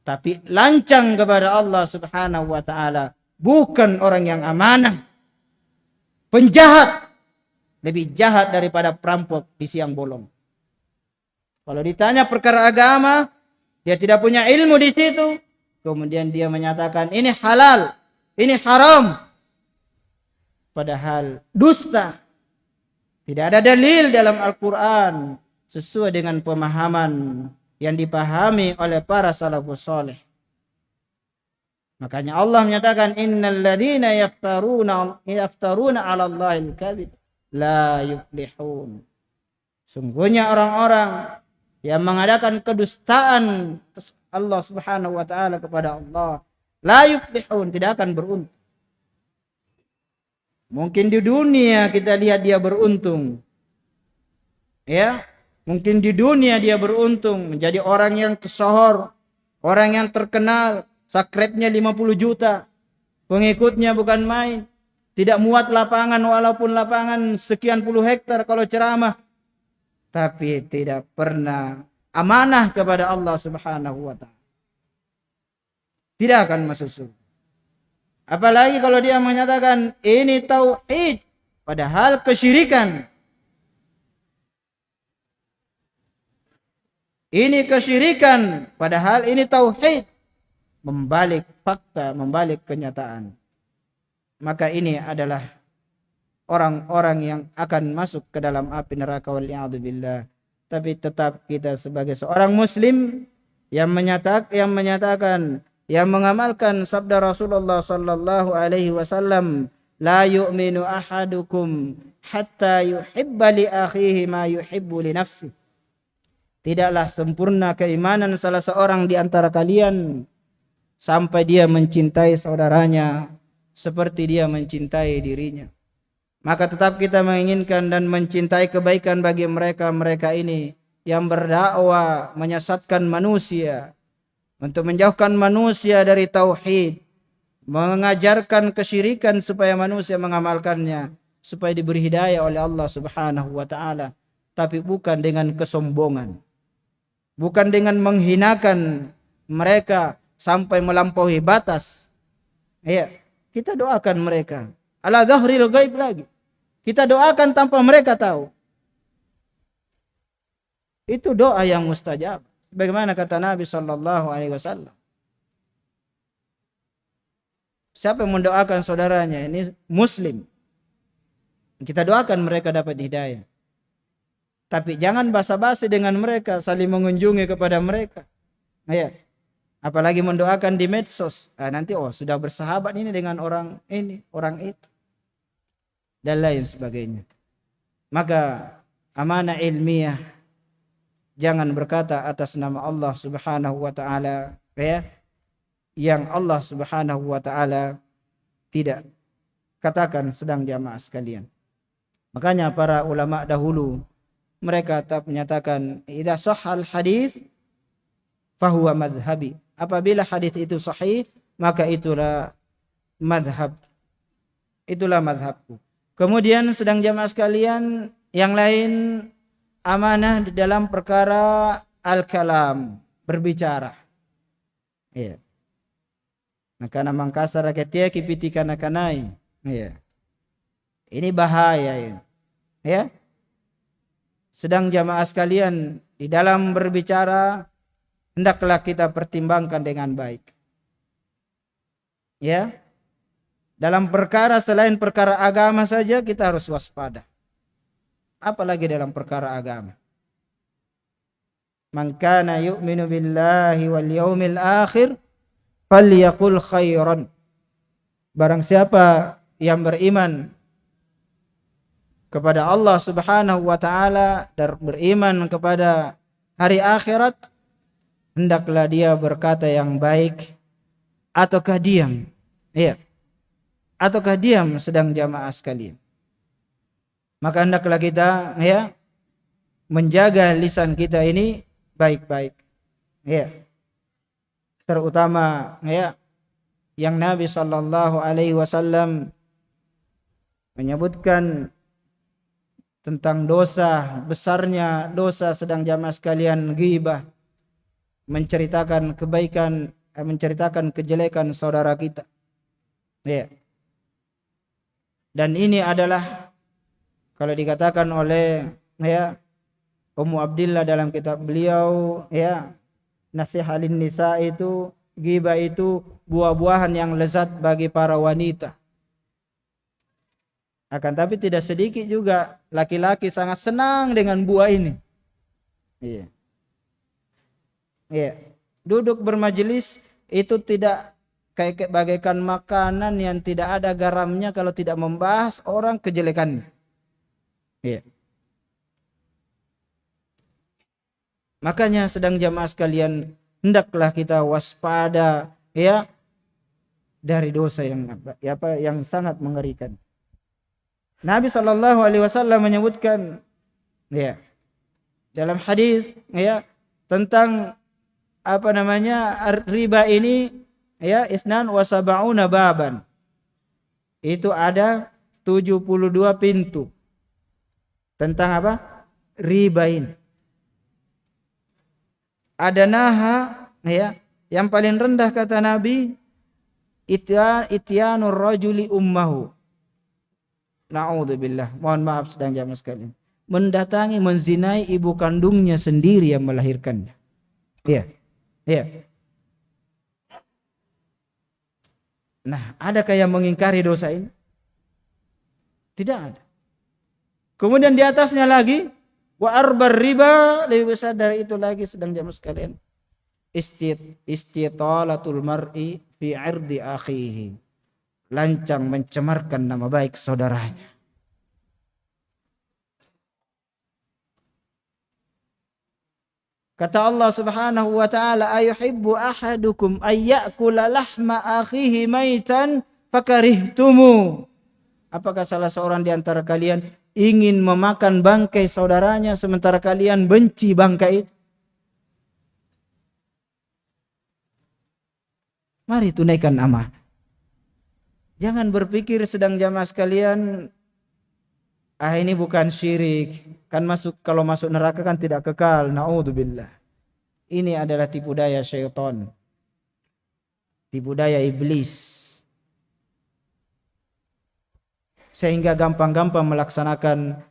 tapi lancang kepada Allah Subhanahu wa taala, bukan orang yang amanah, penjahat, lebih jahat daripada perampok di siang bolong. Kalau ditanya perkara agama, dia tidak punya ilmu di situ, kemudian dia menyatakan ini halal, ini haram, padahal dusta. Tidak ada dalil dalam Al-Quran sesuai dengan pemahaman yang dipahami oleh para salafus saleh. Makanya Allah menyatakan innal ladzina yaftaruna 'ala Allahil kadzib la yuflihun. Sungguhnya orang-orang yang mengadakan kedustaan Allah Subhanahu wa taala kepada Allah, la yuflihun, tidak akan beruntung. Mungkin di dunia kita lihat dia beruntung. Ya, mungkin di dunia dia beruntung menjadi orang yang kesohor, orang yang terkenal, subscribe-nya 50 juta, pengikutnya bukan main, tidak muat lapangan walaupun lapangan sekian puluh hektar kalau ceramah, tapi tidak pernah amanah kepada Allah Subhanahu wa taala, tidak akan masuk surga. Apalagi kalau dia menyatakan ini tauhid, padahal kesyirikan. Ini kesyirikan, padahal ini tauhid. Membalik fakta, membalik kenyataan. Maka ini adalah orang-orang yang akan masuk ke dalam api neraka, wal'iyadzubillah. Tapi tetap kita sebagai seorang muslim yang menyatakan, yang mengamalkan sabda Rasulullah sallallahu alaihi wasallam, la yu'minu ahadukum hatta yuhibba li akhihi ma yuhibbu li nafsihi. Tidaklah sempurna keimanan salah seorang di antara kalian sampai dia mencintai saudaranya seperti dia mencintai dirinya. Maka tetap kita menginginkan dan mencintai kebaikan bagi mereka ini yang berdakwah menyesatkan manusia, untuk menjauhkan manusia dari tauhid, mengajarkan kesyirikan supaya manusia mengamalkannya, supaya diberi hidayah oleh Allah Subhanahu wa taala, tapi bukan dengan kesombongan, bukan dengan menghinakan mereka sampai melampaui batas. Ya, kita doakan mereka ala dhahril ghaib lagi. Kita doakan tanpa mereka tahu. Itu doa yang mustajab. Bagaimana kata Nabi sallallahu alaihi wasallam? Siapa yang mendoakan saudaranya ini muslim, kita doakan mereka dapat hidayah. Tapi jangan basa-basi dengan mereka, saling mengunjungi kepada mereka. Ya. Apalagi mendoakan di medsos. Nanti sudah bersahabat ini dengan orang ini, orang itu, dan lain sebagainya. Maka amanah ilmiah, jangan berkata atas nama Allah Subhanahu wa taala ya, yang Allah Subhanahu wa taala tidak katakan, sedang jamaah sekalian. Makanya para ulama dahulu mereka tetap menyatakan idza sahhal hadis fahuwa madhhabi. Apabila hadis itu sahih, maka itulah madhab. Itulah madhabku. Kemudian sedang jamaah sekalian, yang lain amanah di dalam perkara al-kalam, berbicara. Iya. Nakana mangkasar rakyatnya kipitika nakanai. Iya. Ini bahaya ini. Ya. Sedang jamaah sekalian, di dalam berbicara hendaklah kita pertimbangkan dengan baik. Ya. Dalam perkara selain perkara agama saja kita harus waspada. apalagi dalam perkara agama. Man kana yu'minu billahi wal yawmil akhir falyaqul khairan. Barang siapa yang beriman kepada Allah Subhanahu wa taala dan beriman kepada hari akhirat, hendaklah dia berkata yang baik ataukah diam. Iya. Ataukah diam sedang jamaah sekalian. Maka hendaklah kita menjaga lisan kita ini baik-baik. Terutama yang Nabi sallallahu alaihi wasallam menyebutkan tentang dosa besarnya dosa sedang jamaah sekalian, ghibah, menceritakan kebaikan, menceritakan kejelekan saudara kita. Dan ini adalah kalau dikatakan oleh Ummu Abdillah dalam kitab beliau Nasihalin Nisa, itu ghibah itu buah-buahan yang lezat bagi para wanita. Akan tapi tidak sedikit juga laki-laki sangat senang dengan buah ini. Duduk bermajelis itu tidak kayak bagaikan makanan yang tidak ada garamnya kalau tidak membahas orang kejelekannya. Makanya sedang jamaah sekalian, hendaklah kita waspada dari dosa yang sangat mengerikan. Nabi sallallahu alaihi wasallam menyebutkan dalam hadis tentang riba ini isnan wa sab'una baban. Itu ada 72 pintu tentang riba ini. Ada yang paling rendah kata Nabi, ityanur rajuli ummahu. Na'udzubillah, mohon maaf sedang jamaah sekalian. Mendatangi, menzinai ibu kandungnya sendiri yang melahirkannya. Nah, adakah yang mengingkari dosa ini? Tidak ada. Kemudian di atasnya lagi, wa arbar riba, lebih besar dari itu lagi sedang jamaah sekalian. Istitalatul mar'i fi 'irdi akhihi. Lancang mencemarkan nama baik saudaranya. Kata Allah Subhanahu wa taala, ayuhibbu ahadukum ayyakula lahma akhihi maitan fakarihtumu. Apakah salah seorang di antara kalian ingin memakan bangkai saudaranya sementara kalian benci bangkai itu? Mari tunaikan amanah. Jangan berpikir sedang jamaah sekalian, ini bukan syirik, kan kalau masuk neraka kan tidak kekal. Na'udzubillah. Ini adalah tipu daya syaitan, tipu daya iblis, sehingga gampang-gampang melaksanakan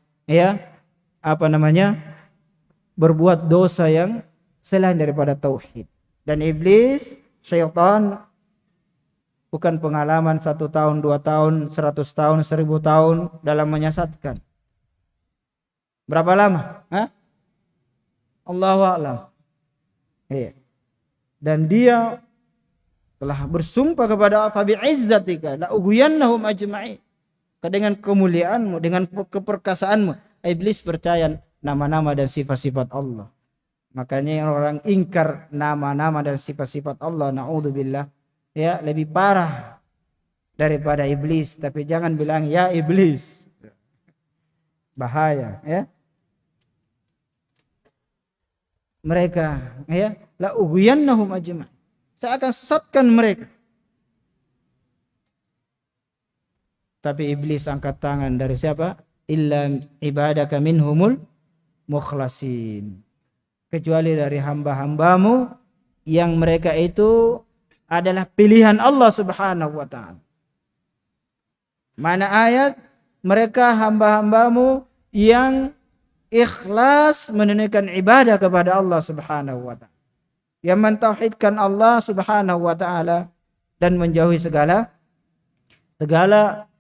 berbuat dosa yang selain daripada tauhid. Dan iblis, syaitan, bukan pengalaman 1 tahun, 2 tahun, 100 tahun, 1000 tahun dalam menyesatkan. Berapa lama? Allahu a'lam. Dan dia telah bersumpah kepada fa bi'izzatika la ughwiyannahum ajma'in. Dengan kemuliaanmu, dengan keperkasaanmu, iblis percaya nama-nama dan sifat-sifat Allah. Makanya orang ingkar nama-nama dan sifat-sifat Allah, na'udzubillah, lebih parah daripada iblis. Tapi jangan bilang ya iblis, bahaya. Mereka la ughwiyannahum ajma'in, saya akan sesatkan mereka. Tapi iblis angkat tangan, dari siapa? Illa ibadaka minhumul mukhlasin, kecuali dari hamba-hambamu yang mereka itu adalah pilihan Allah Subhanahu wa ta'ala. Mana ayat? Mereka hamba-hambamu yang ikhlas menunaikan ibadah kepada Allah Subhanahu wa ta'ala, yang mentauhidkan Allah Subhanahu wa ta'ala dan menjauhi segala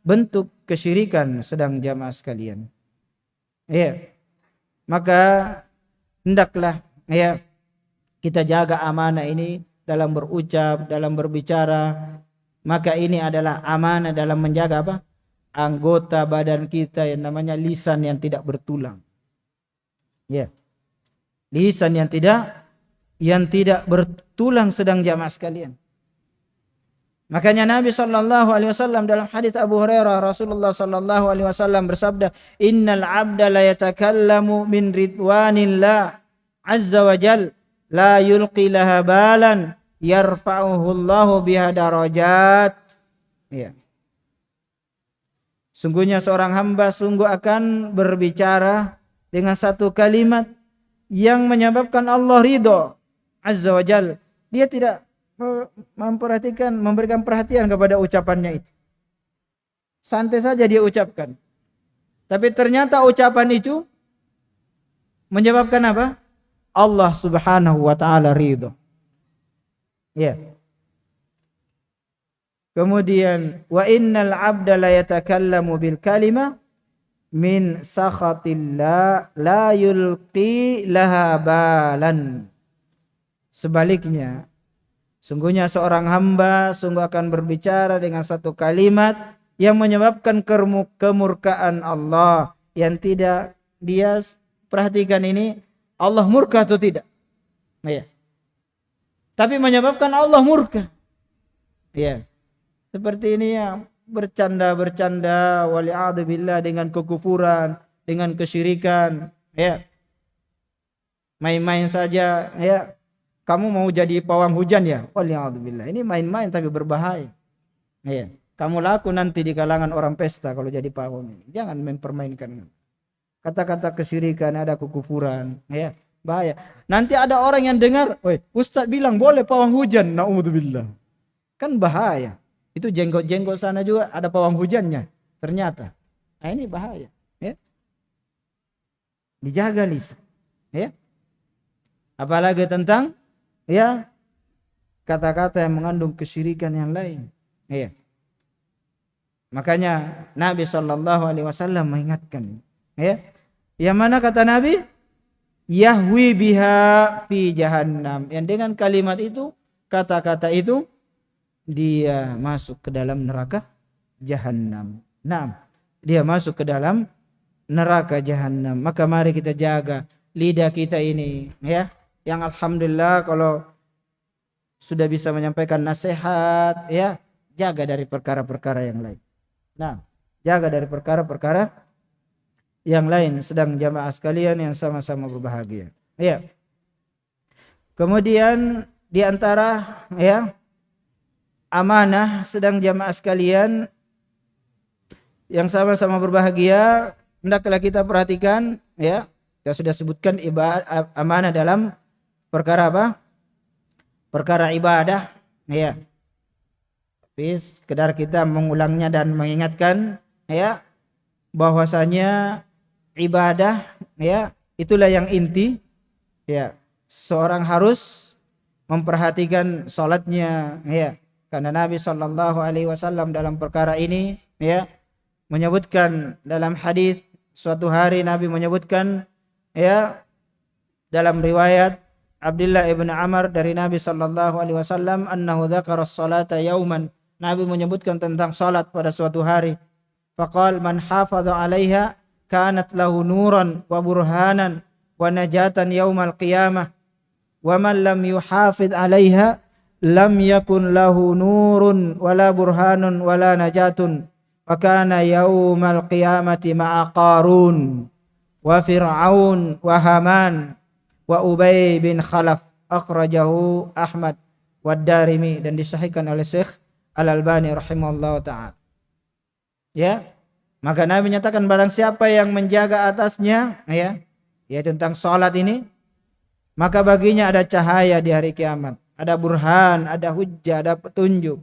bentuk kesyirikan sedang jamaah sekalian. Ya. Maka hendaklah ya kita jaga amanah ini dalam berucap, dalam berbicara. Maka ini adalah amanah dalam menjaga apa? Anggota badan kita yang namanya lisan yang tidak bertulang. Ya. Lisan yang tidak bertulang sedang jamaah sekalian. Makanya Nabi sallallahu alaihi wasallam dalam hadis Abu Hurairah, Rasulullah sallallahu alaihi wasallam bersabda, "Innal 'abda la yatakallamu min ridwanillah azza wa jal la yulqi laha balan yarfa'uhu Allahu biha darajat." Ya. Sungguhnya seorang hamba sungguh akan berbicara dengan satu kalimat yang menyebabkan Allah ridho azza wa jal. Dia tidak memberikan perhatian kepada ucapannya itu. Santai saja dia ucapkan. Tapi ternyata ucapan itu menyebabkan apa? Allah Subhanahu wa taala ridho. Ya. Kemudian wa innal 'abda la yatakallamu bil kalima min sakhatillah la yulqi laha balan. Sebaliknya, sungguhnya seorang hamba sungguh akan berbicara dengan satu kalimat yang menyebabkan kemurkaan Allah yang tidak dia perhatikan ini Allah murka atau tidak. Ya. Tapi menyebabkan Allah murka. Ya. Seperti ini ya, bercanda wali'adzubillah dengan kekufuran, dengan kesyirikan, ya. Main-main saja, ya. Kamu mau jadi pawang hujan ya? Wali'adzubillah. Ini main-main tapi berbahaya. Ya. Kamu laku nanti di kalangan orang pesta kalau jadi pawang ini. Jangan mempermainkan. Kata-kata kesyirikan, ada kekufuran, ya. Bahaya. Nanti ada orang yang dengar, "Woi, Ustaz bilang boleh pawang hujan." Na'udzubillah. Kan bahaya. Itu jenggot-jenggot sana juga ada pawang hujannya. Ternyata. Nah ini bahaya. Ya. Dijaga lisan. Ya. Apalagi tentang ya kata-kata yang mengandung kesyirikan yang lain. Ya. Makanya Nabi sallallahu alaihi wasallam mengingatkan. Ya. Yang mana kata Nabi? Yahwi biha fi jahannam. Yang dengan kalimat itu, kata-kata itu, dia masuk ke dalam neraka jahannam. Nah, dia masuk ke dalam neraka jahannam. Maka mari kita jaga lidah kita ini, ya. Yang alhamdulillah kalau sudah bisa menyampaikan nasihat, ya, jaga dari perkara-perkara yang lain. Nah, jaga dari perkara-perkara yang lain, sedang jamaah sekalian yang sama-sama berbahagia. Ya. Kemudian di antara ya amanah sedang jamaah sekalian yang sama-sama berbahagia, hendaklah kita perhatikan ya. Kita sudah sebutkan amanah dalam perkara apa? Perkara ibadah, ya. Tapi sekedar kita mengulangnya dan mengingatkan ya bahwasanya ibadah ya itulah yang inti ya. Seorang harus memperhatikan salatnya ya. Karena Nabi sallallahu alaihi wasallam dalam perkara ini ya menyebutkan dalam hadis, suatu hari Nabi menyebutkan ya dalam riwayat Abdullah ibn Amr dari Nabi sallallahu alaihi wasallam annahu dzakara as-salata yauman. Nabi menyebutkan tentang salat pada suatu hari. Faqal man hafadha 'alaiha kanat lahu nuran wa burhanan wa najatan yaumal qiyamah wa man lam yuhafidh 'alaiha lam yakun lahu nurun wala burhanun wala najatun wa kana yaumal qiyamati ma'a Qarun wa Fir'aun wa Haman wa Ubay bin Khalaf. Akhrajahu Ahmad wa Darimi, dan disahihkan oleh Syekh Al-Albani rahimahullah ta'ala. Ya, maka Nabi menyatakan barang siapa yang menjaga atasnya ya tentang salat ini, maka baginya ada cahaya di hari kiamat, ada burhan, ada hujjah, ada petunjuk,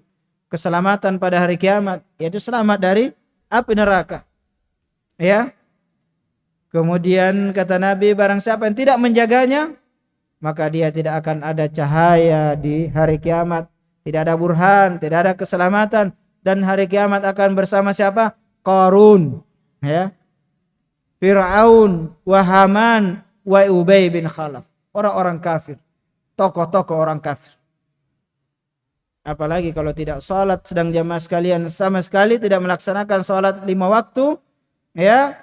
keselamatan pada hari kiamat, yaitu selamat dari api neraka. Ya. Kemudian kata Nabi, barang siapa yang tidak menjaganya, maka dia tidak akan ada cahaya di hari kiamat, tidak ada burhan, tidak ada keselamatan, dan hari kiamat akan bersama siapa? Qarun, ya. Fir'aun, wa Haman, wa Ubay bin Khalaf. Orang-orang kafir, tokoh-tokoh orang kafir. Apalagi kalau tidak salat, sedang jamaah sekalian sama sekali tidak melaksanakan salat 5 waktu, ya,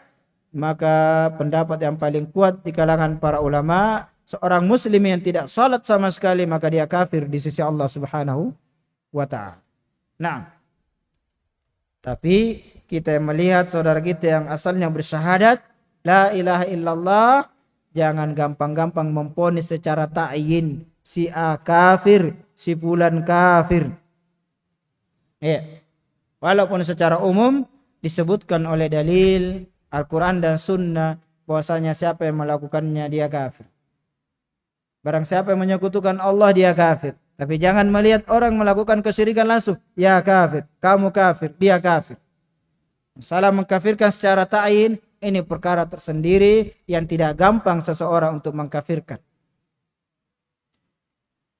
maka pendapat yang paling kuat di kalangan para ulama, seorang muslim yang tidak salat sama sekali maka dia kafir di sisi Allah Subhanahu wa taala. Nah, tapi kita melihat saudara kita yang asalnya bersyahadat la ilaha illallah, jangan gampang-gampang memponis secara ta'yin si A kafir, si fulan kafir. Ya. Walaupun secara umum disebutkan oleh dalil Al-Quran dan Sunnah bahwasanya siapa yang melakukannya dia kafir. Barang siapa yang menyekutukan Allah dia kafir. Tapi jangan melihat orang melakukan kesyirikan langsung, ya kafir, kamu kafir, dia kafir. Salah mengkafirkan secara ta'yin, ini perkara tersendiri yang tidak gampang seseorang untuk mengkafirkan.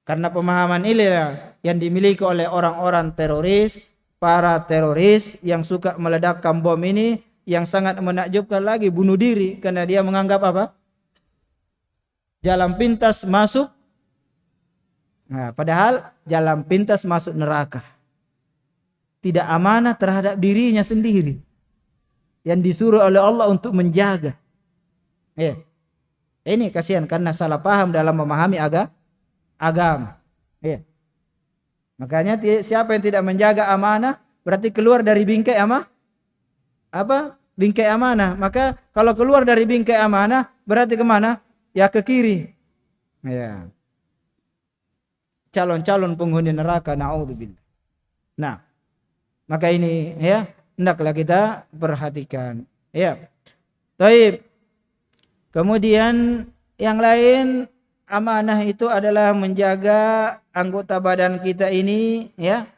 Karena pemahaman inilah yang dimiliki oleh orang-orang teroris, para teroris yang suka meledakkan bom ini, yang sangat menakjubkan lagi bunuh diri karena dia menganggap apa? Jalan pintas masuk. Nah, padahal jalan pintas masuk neraka. Tidak amanah terhadap dirinya sendiri. Yang disuruh oleh Allah untuk menjaga. Ini kasihan karena salah paham dalam memahami agama. Makanya siapa yang tidak menjaga amanah berarti keluar dari bingkai bingkai amanah. Maka kalau keluar dari bingkai amanah berarti kemana? Ya ke kiri. Ya. Calon-calon penghuni neraka, naudzubillah. Nah, maka ini ya hendaklah kita perhatikan. Ya. Baik. Kemudian yang lain, amanah itu adalah menjaga anggota badan kita ini, ya,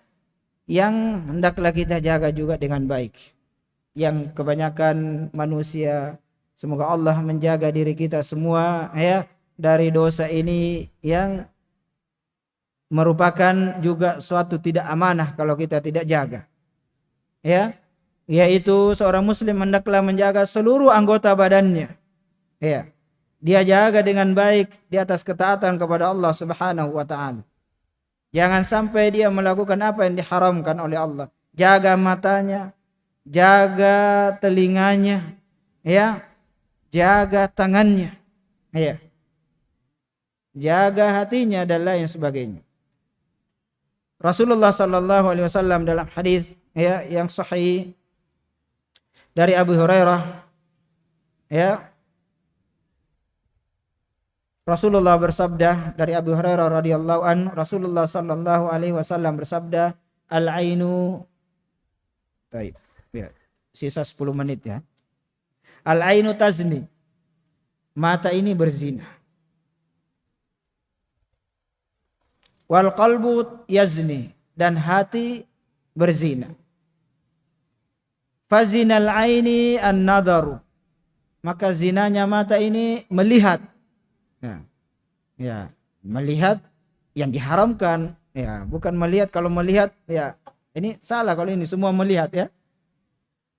yang hendaklah kita jaga juga dengan baik. Yang kebanyakan manusia, semoga Allah menjaga diri kita semua, ya, dari dosa ini yang merupakan juga suatu tidak amanah kalau kita tidak jaga. Ya, yaitu seorang muslim hendaklah menjaga seluruh anggota badannya. Ya. Dia jaga dengan baik di atas ketaatan kepada Allah Subhanahu wa taala. Jangan sampai dia melakukan apa yang diharamkan oleh Allah. Jaga matanya, jaga telinganya, ya. Jaga tangannya. Ya. Jaga hatinya dan lain sebagainya. Rasulullah sallallahu alaihi wasallam dalam hadis ya yang sahih dari Abu Hurairah, ya, Rasulullah bersabda dari Abu Hurairah radhiyallahu an, Rasulullah sallallahu alaihi wasallam bersabda, al-ainu, baik, ya, sisa 10 menit ya. Al-ainu tazni, mata ini berzina. Wal qalbu yazni, dan hati berzina. Fazinal aini an-nadharu, maka zinanya mata ini melihat. Ya, melihat yang diharamkan, ya, bukan melihat. Kalau melihat, ya, ini salah kalau ini semua melihat, ya.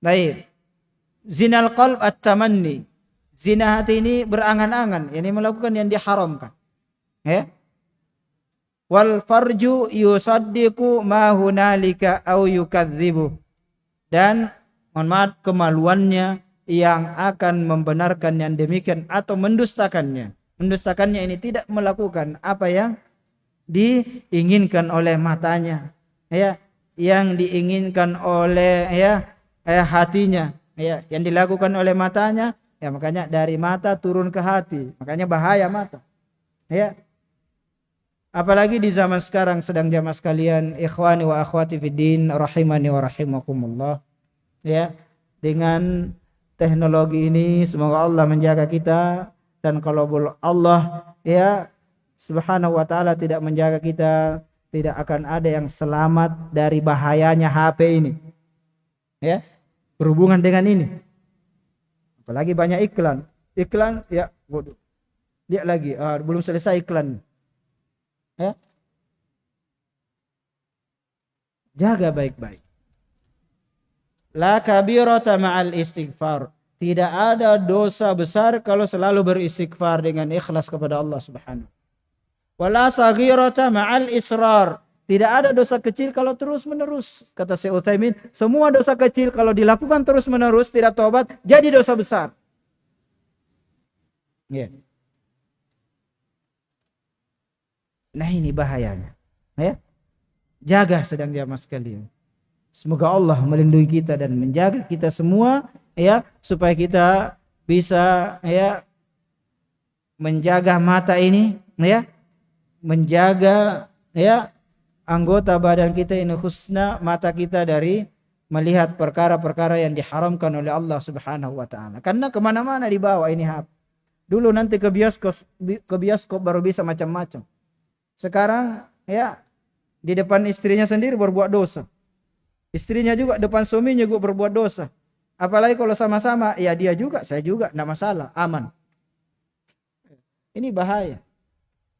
Baik. Zinal qalb at-tamanni, zina hati ini berangan-angan, ini melakukan yang diharamkan, ya. Wal farju yusaddiqu ma hunalika au yukadzibu, dan mohon maaf kemaluannya yang akan membenarkan yang demikian atau mendustakannya. Mendustakannya ini tidak melakukan apa yang diinginkan oleh matanya, ya, yang diinginkan oleh hatinya, ya, yang dilakukan oleh matanya, ya, makanya dari mata turun ke hati, makanya bahaya mata, ya. Apalagi di zaman sekarang sedang jamaah sekalian, ikhwani wa akhwati fiddin rahimani wa rahimakumullah, ya, dengan teknologi ini semoga Allah menjaga kita, dan kalau Allah, ya, Subhanahu wa taala tidak menjaga kita, tidak akan ada yang selamat dari bahayanya HP ini, ya, berhubungan dengan ini. Apalagi banyak iklan, ya, waduh, lihat lagi, belum selesai iklan. Ya. Jaga baik-baik. La kabirata ma'al istighfar. tidak ada dosa besar kalau selalu beristighfar dengan ikhlas kepada Allah Subhanahu. Wala saghirata ma'al israr. Tidak ada dosa kecil kalau terus-menerus. Kata Syekh Utsaimin, semua dosa kecil kalau dilakukan terus-menerus tidak tobat jadi dosa besar. Ya. Nah, ini bahayanya. Ya. Jaga sedang jamaah sekalian. Semoga Allah melindungi kita dan menjaga kita semua, ya, supaya kita bisa, ya, menjaga mata ini, ya, menjaga, ya, anggota badan kita ini, khususnya mata kita, dari melihat perkara-perkara yang diharamkan oleh Allah Subhanahu wa taala. Karena kemana-mana dibawa ini HP. Dulu nanti ke bioskop baru bisa macam-macam. Sekarang, ya, di depan istrinya sendiri berbuat dosa. Istrinya juga depan suaminya juga berbuat dosa. Apalagi kalau sama-sama, ya dia juga, saya juga, tidak masalah, aman. Ini bahaya.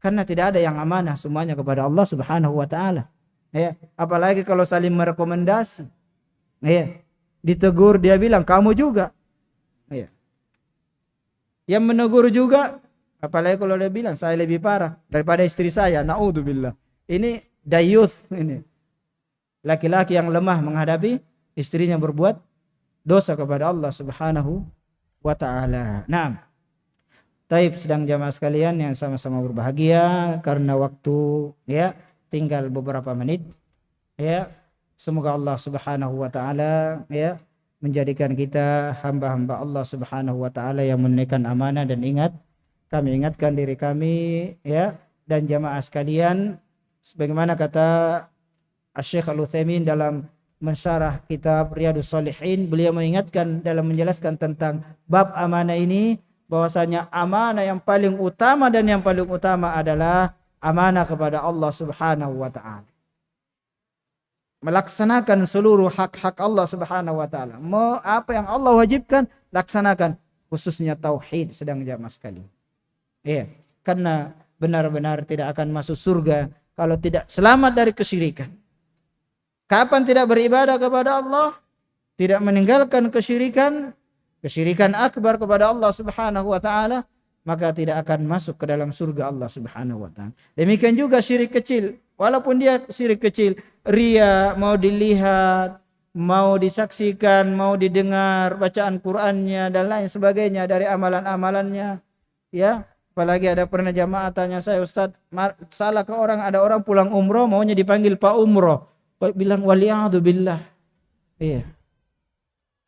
Karena tidak ada yang amanah, semuanya kepada Allah Subhanahu wa taala. Ya, apalagi kalau saling merekomendasi. Ya, ditegur dia bilang kamu juga. Ya. Yang menegur juga, apalagi kalau dia bilang saya lebih parah daripada istri saya. Naudzubillah. Ini dayuth ini. Laki-laki yang lemah menghadapi istrinya berbuat dosa kepada Allah Subhanahu wa taala. Naam. Taib, sedang jamaah sekalian yang sama-sama berbahagia, karena waktu, ya, tinggal beberapa menit, ya, semoga Allah Subhanahu wa taala, ya, menjadikan kita hamba-hamba Allah Subhanahu wa taala yang menunaikan amanah. Dan ingat, kami ingatkan diri kami, ya, dan jamaah sekalian, sebagaimana kata Syekh Al-Utsaimin dalam mensyarah kitab Riyadhus Shalihin, beliau mengingatkan dalam menjelaskan tentang bab amanah ini, bahwasanya amanah yang paling utama dan yang paling utama adalah amanah kepada Allah Subhanahu wa taala. Melaksanakan seluruh hak-hak Allah Subhanahu wa taala. Apa yang Allah wajibkan, laksanakan, khususnya tauhid, sedang jamaah sekalian. Iya, karena benar-benar tidak akan masuk surga kalau tidak selamat dari kesyirikan. Kapan tidak beribadah kepada Allah, tidak meninggalkan kesyirikan akbar kepada Allah Subhanahu wa taala, maka tidak akan masuk ke dalam surga Allah Subhanahu wa taala. Demikian juga syirik kecil, walaupun dia syirik kecil, riya, mau dilihat, mau disaksikan, mau didengar bacaan Qur'annya dan lain sebagainya dari amalan-amalannya, ya. Apalagi ada pernah jamaah tanya saya, Ustaz, salah ke orang, ada orang pulang umroh maunya dipanggil Pak Umroh. Bilang waliyadzubillah. Iya.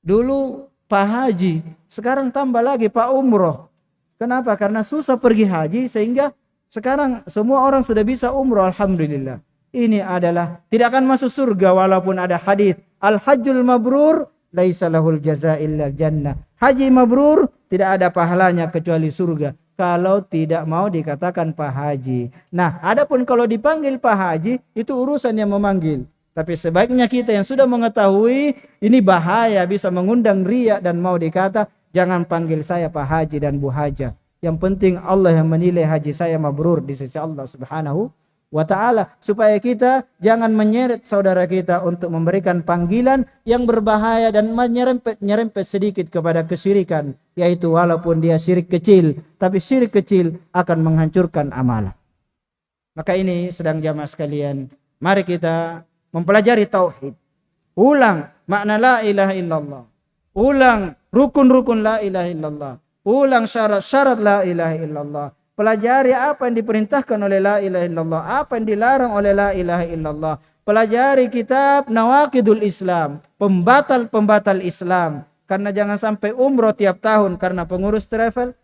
Dulu Pak Haji, sekarang tambah lagi Pak Umroh. Kenapa? Karena susah pergi haji, sehingga sekarang semua orang sudah bisa umroh, alhamdulillah. Ini adalah tidak akan masuk surga walaupun ada hadis al-hajjul mabrur laisa lahul jazaa illa jannah. Haji mabrur tidak ada pahalanya kecuali surga, kalau tidak mau dikatakan Pak Haji. Nah, adapun kalau dipanggil Pak Haji, itu urusan yang memanggil. Tapi sebaiknya kita yang sudah mengetahui ini bahaya, bisa mengundang riya, dan mau dikata jangan panggil saya Pak Haji dan Bu Haja. Yang penting Allah yang menilai haji saya mabrur di sisi Allah Subhanahu wa ta'ala. Supaya kita jangan menyeret saudara kita untuk memberikan panggilan yang berbahaya dan menyerempet sedikit kepada kesyirikan. Yaitu walaupun dia syirik kecil, tapi syirik kecil akan menghancurkan amalan. Maka ini sedang jamaah sekalian, mari kita mempelajari tauhid. Ulang makna la ilaha illallah. Ulang rukun-rukun la ilaha illallah. Ulang syarat-syarat la ilaha illallah. Pelajari apa yang diperintahkan oleh la ilaha illallah, apa yang dilarang oleh la ilaha illallah. Pelajari kitab Nawaqidul Islam, pembatal-pembatal Islam. Karena jangan sampai umroh tiap tahun karena pengurus travel,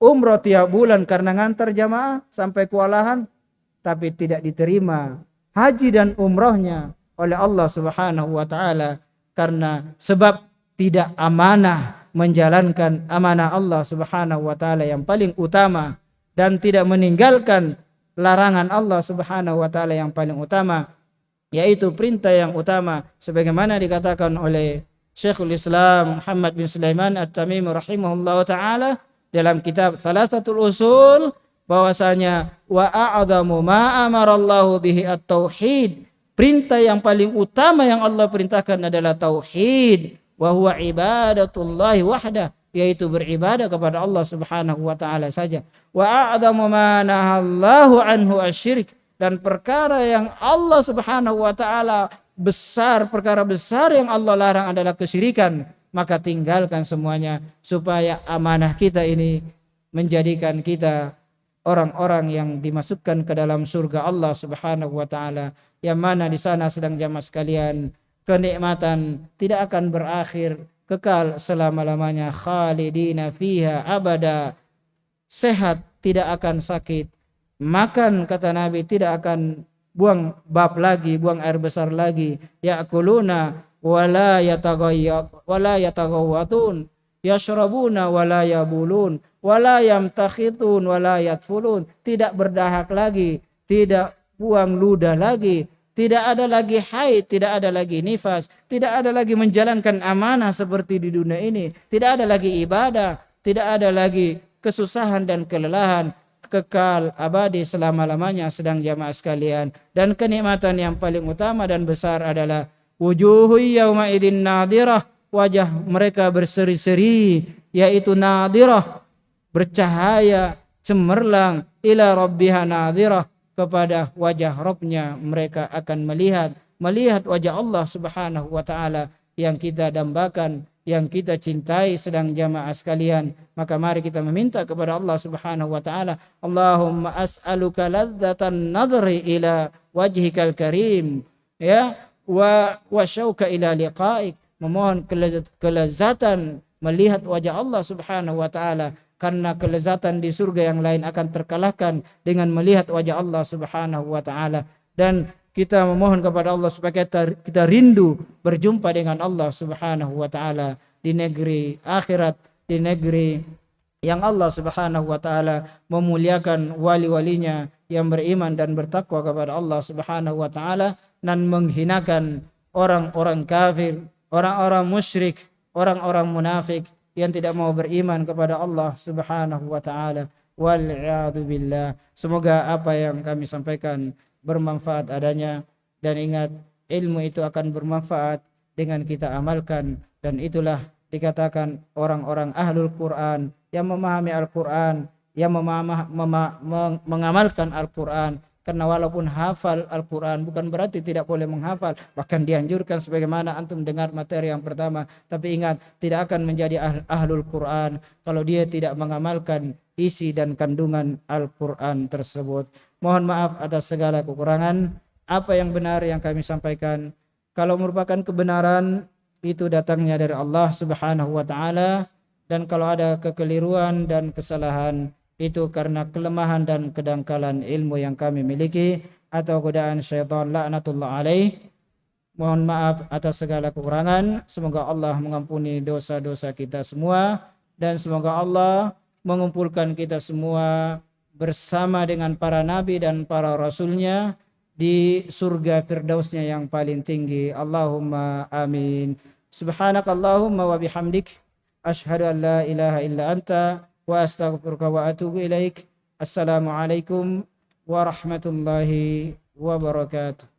umroh tiap bulan karena ngantar jamaah sampai kewalahan, tapi tidak diterima haji dan umrohnya oleh Allah Subhanahu wa taala karena sebab tidak amanah menjalankan amanah Allah Subhanahu wa taala yang paling utama, dan tidak meninggalkan larangan Allah Subhanahu wa taala yang paling utama, yaitu perintah yang utama, sebagaimana dikatakan oleh Syekhul Islam Muhammad bin Sulaiman At-Tamimi rahimahullahu taala dalam kitab Thalathatul Usul, bahwasanya wa a'dhamu ma amarallahu bihi at-tauhid. Perintah yang paling utama yang Allah perintahkan adalah tauhid. wa huwa ibadatullahi wahda, yaitu beribadah kepada Allah Subhanahu wa taala saja. Wa a'dhamu ma nahallahu anhu asyirik, dan perkara yang Allah Subhanahu wa taala besar, perkara besar yang Allah larang adalah kesyirikan. Maka tinggalkan semuanya supaya amanah kita ini menjadikan kita orang-orang yang dimasukkan ke dalam surga Allah Subhanahu wa taala, yang mana di sana sedang jamaah sekalian kenikmatan tidak akan berakhir, kekal selama-lamanya, khalidina fiha abada, sehat tidak akan sakit, makan kata Nabi tidak akan buang bab lagi, buang air besar lagi, ya'kuluna wala yataghawwatun, yashrabuna wala yabulun, wala yamtakhitun wala yatfulun, tidak berdahak lagi, tidak buang ludah lagi, tidak ada lagi haid, tidak ada lagi nifas, tidak ada lagi menjalankan amanah seperti di dunia ini, tidak ada lagi ibadah, tidak ada lagi kesusahan dan kelelahan, kekal abadi selama-lamanya sedang jamaah sekalian. Dan kenikmatan yang paling utama dan besar adalah wujuhu yawma idin nadirah, wajah mereka berseri-seri, yaitu nadirah, bercahaya, cemerlang, ila rabbiha nadirah, kepada wajah Rabbnya mereka akan melihat wajah Allah Subhanahu wa taala yang kita dambakan, yang kita cintai sedang jamaah sekalian. Maka mari kita meminta kepada Allah Subhanahu wa taala, Allahumma as'aluka ladzatan nadri ila wajhikal karim, ya, wa syauka ila liqa'ik, memohon kelezatan melihat wajah Allah Subhanahu wa taala, karena kelezatan di surga yang lain akan terkalahkan dengan melihat wajah Allah Subhanahu wa taala. Dan kita memohon kepada Allah supaya kita rindu berjumpa dengan Allah Subhanahu wa taala di negeri akhirat, di negeri yang Allah Subhanahu wa taala memuliakan wali-walinya yang beriman dan bertakwa kepada Allah Subhanahu wa taala, dan menghinakan orang-orang kafir, orang-orang musyrik, orang-orang munafik yang tidak mau beriman kepada Allah Subhanahu wa taala. Wal'iyadu billah. Semoga apa yang kami sampaikan bermanfaat adanya, dan ingat, ilmu itu akan bermanfaat dengan kita amalkan, dan itulah dikatakan orang-orang ahlul Quran, yang memahami Al-Quran, yang mengamalkan Al-Quran. Karena walaupun hafal Al-Quran bukan berarti tidak boleh menghafal, bahkan dianjurkan sebagaimana antum dengar materi yang pertama. Tapi ingat, tidak akan menjadi ahlul Quran kalau dia tidak mengamalkan isi dan kandungan Al-Quran tersebut. Mohon maaf atas segala kekurangan. Apa yang benar yang kami sampaikan, kalau merupakan kebenaran, itu datangnya dari Allah Subhanahu wa taala, dan kalau ada kekeliruan dan kesalahan, itu karena kelemahan dan kedangkalan ilmu yang kami miliki atau godaan syaitan laknatullah alaih. Mohon maaf atas segala kekurangan. Semoga Allah mengampuni dosa-dosa kita semua, dan semoga Allah mengumpulkan kita semua bersama dengan para nabi dan para rasulnya di surga firdausnya yang paling tinggi. Allahumma amin. Subhanakallahumma wa bihamdik, asyhadu an la ilaha illa anta, wa astaghfiruka wa atubu ilaik. Assalamualaikum warahmatullahi wabarakatuh.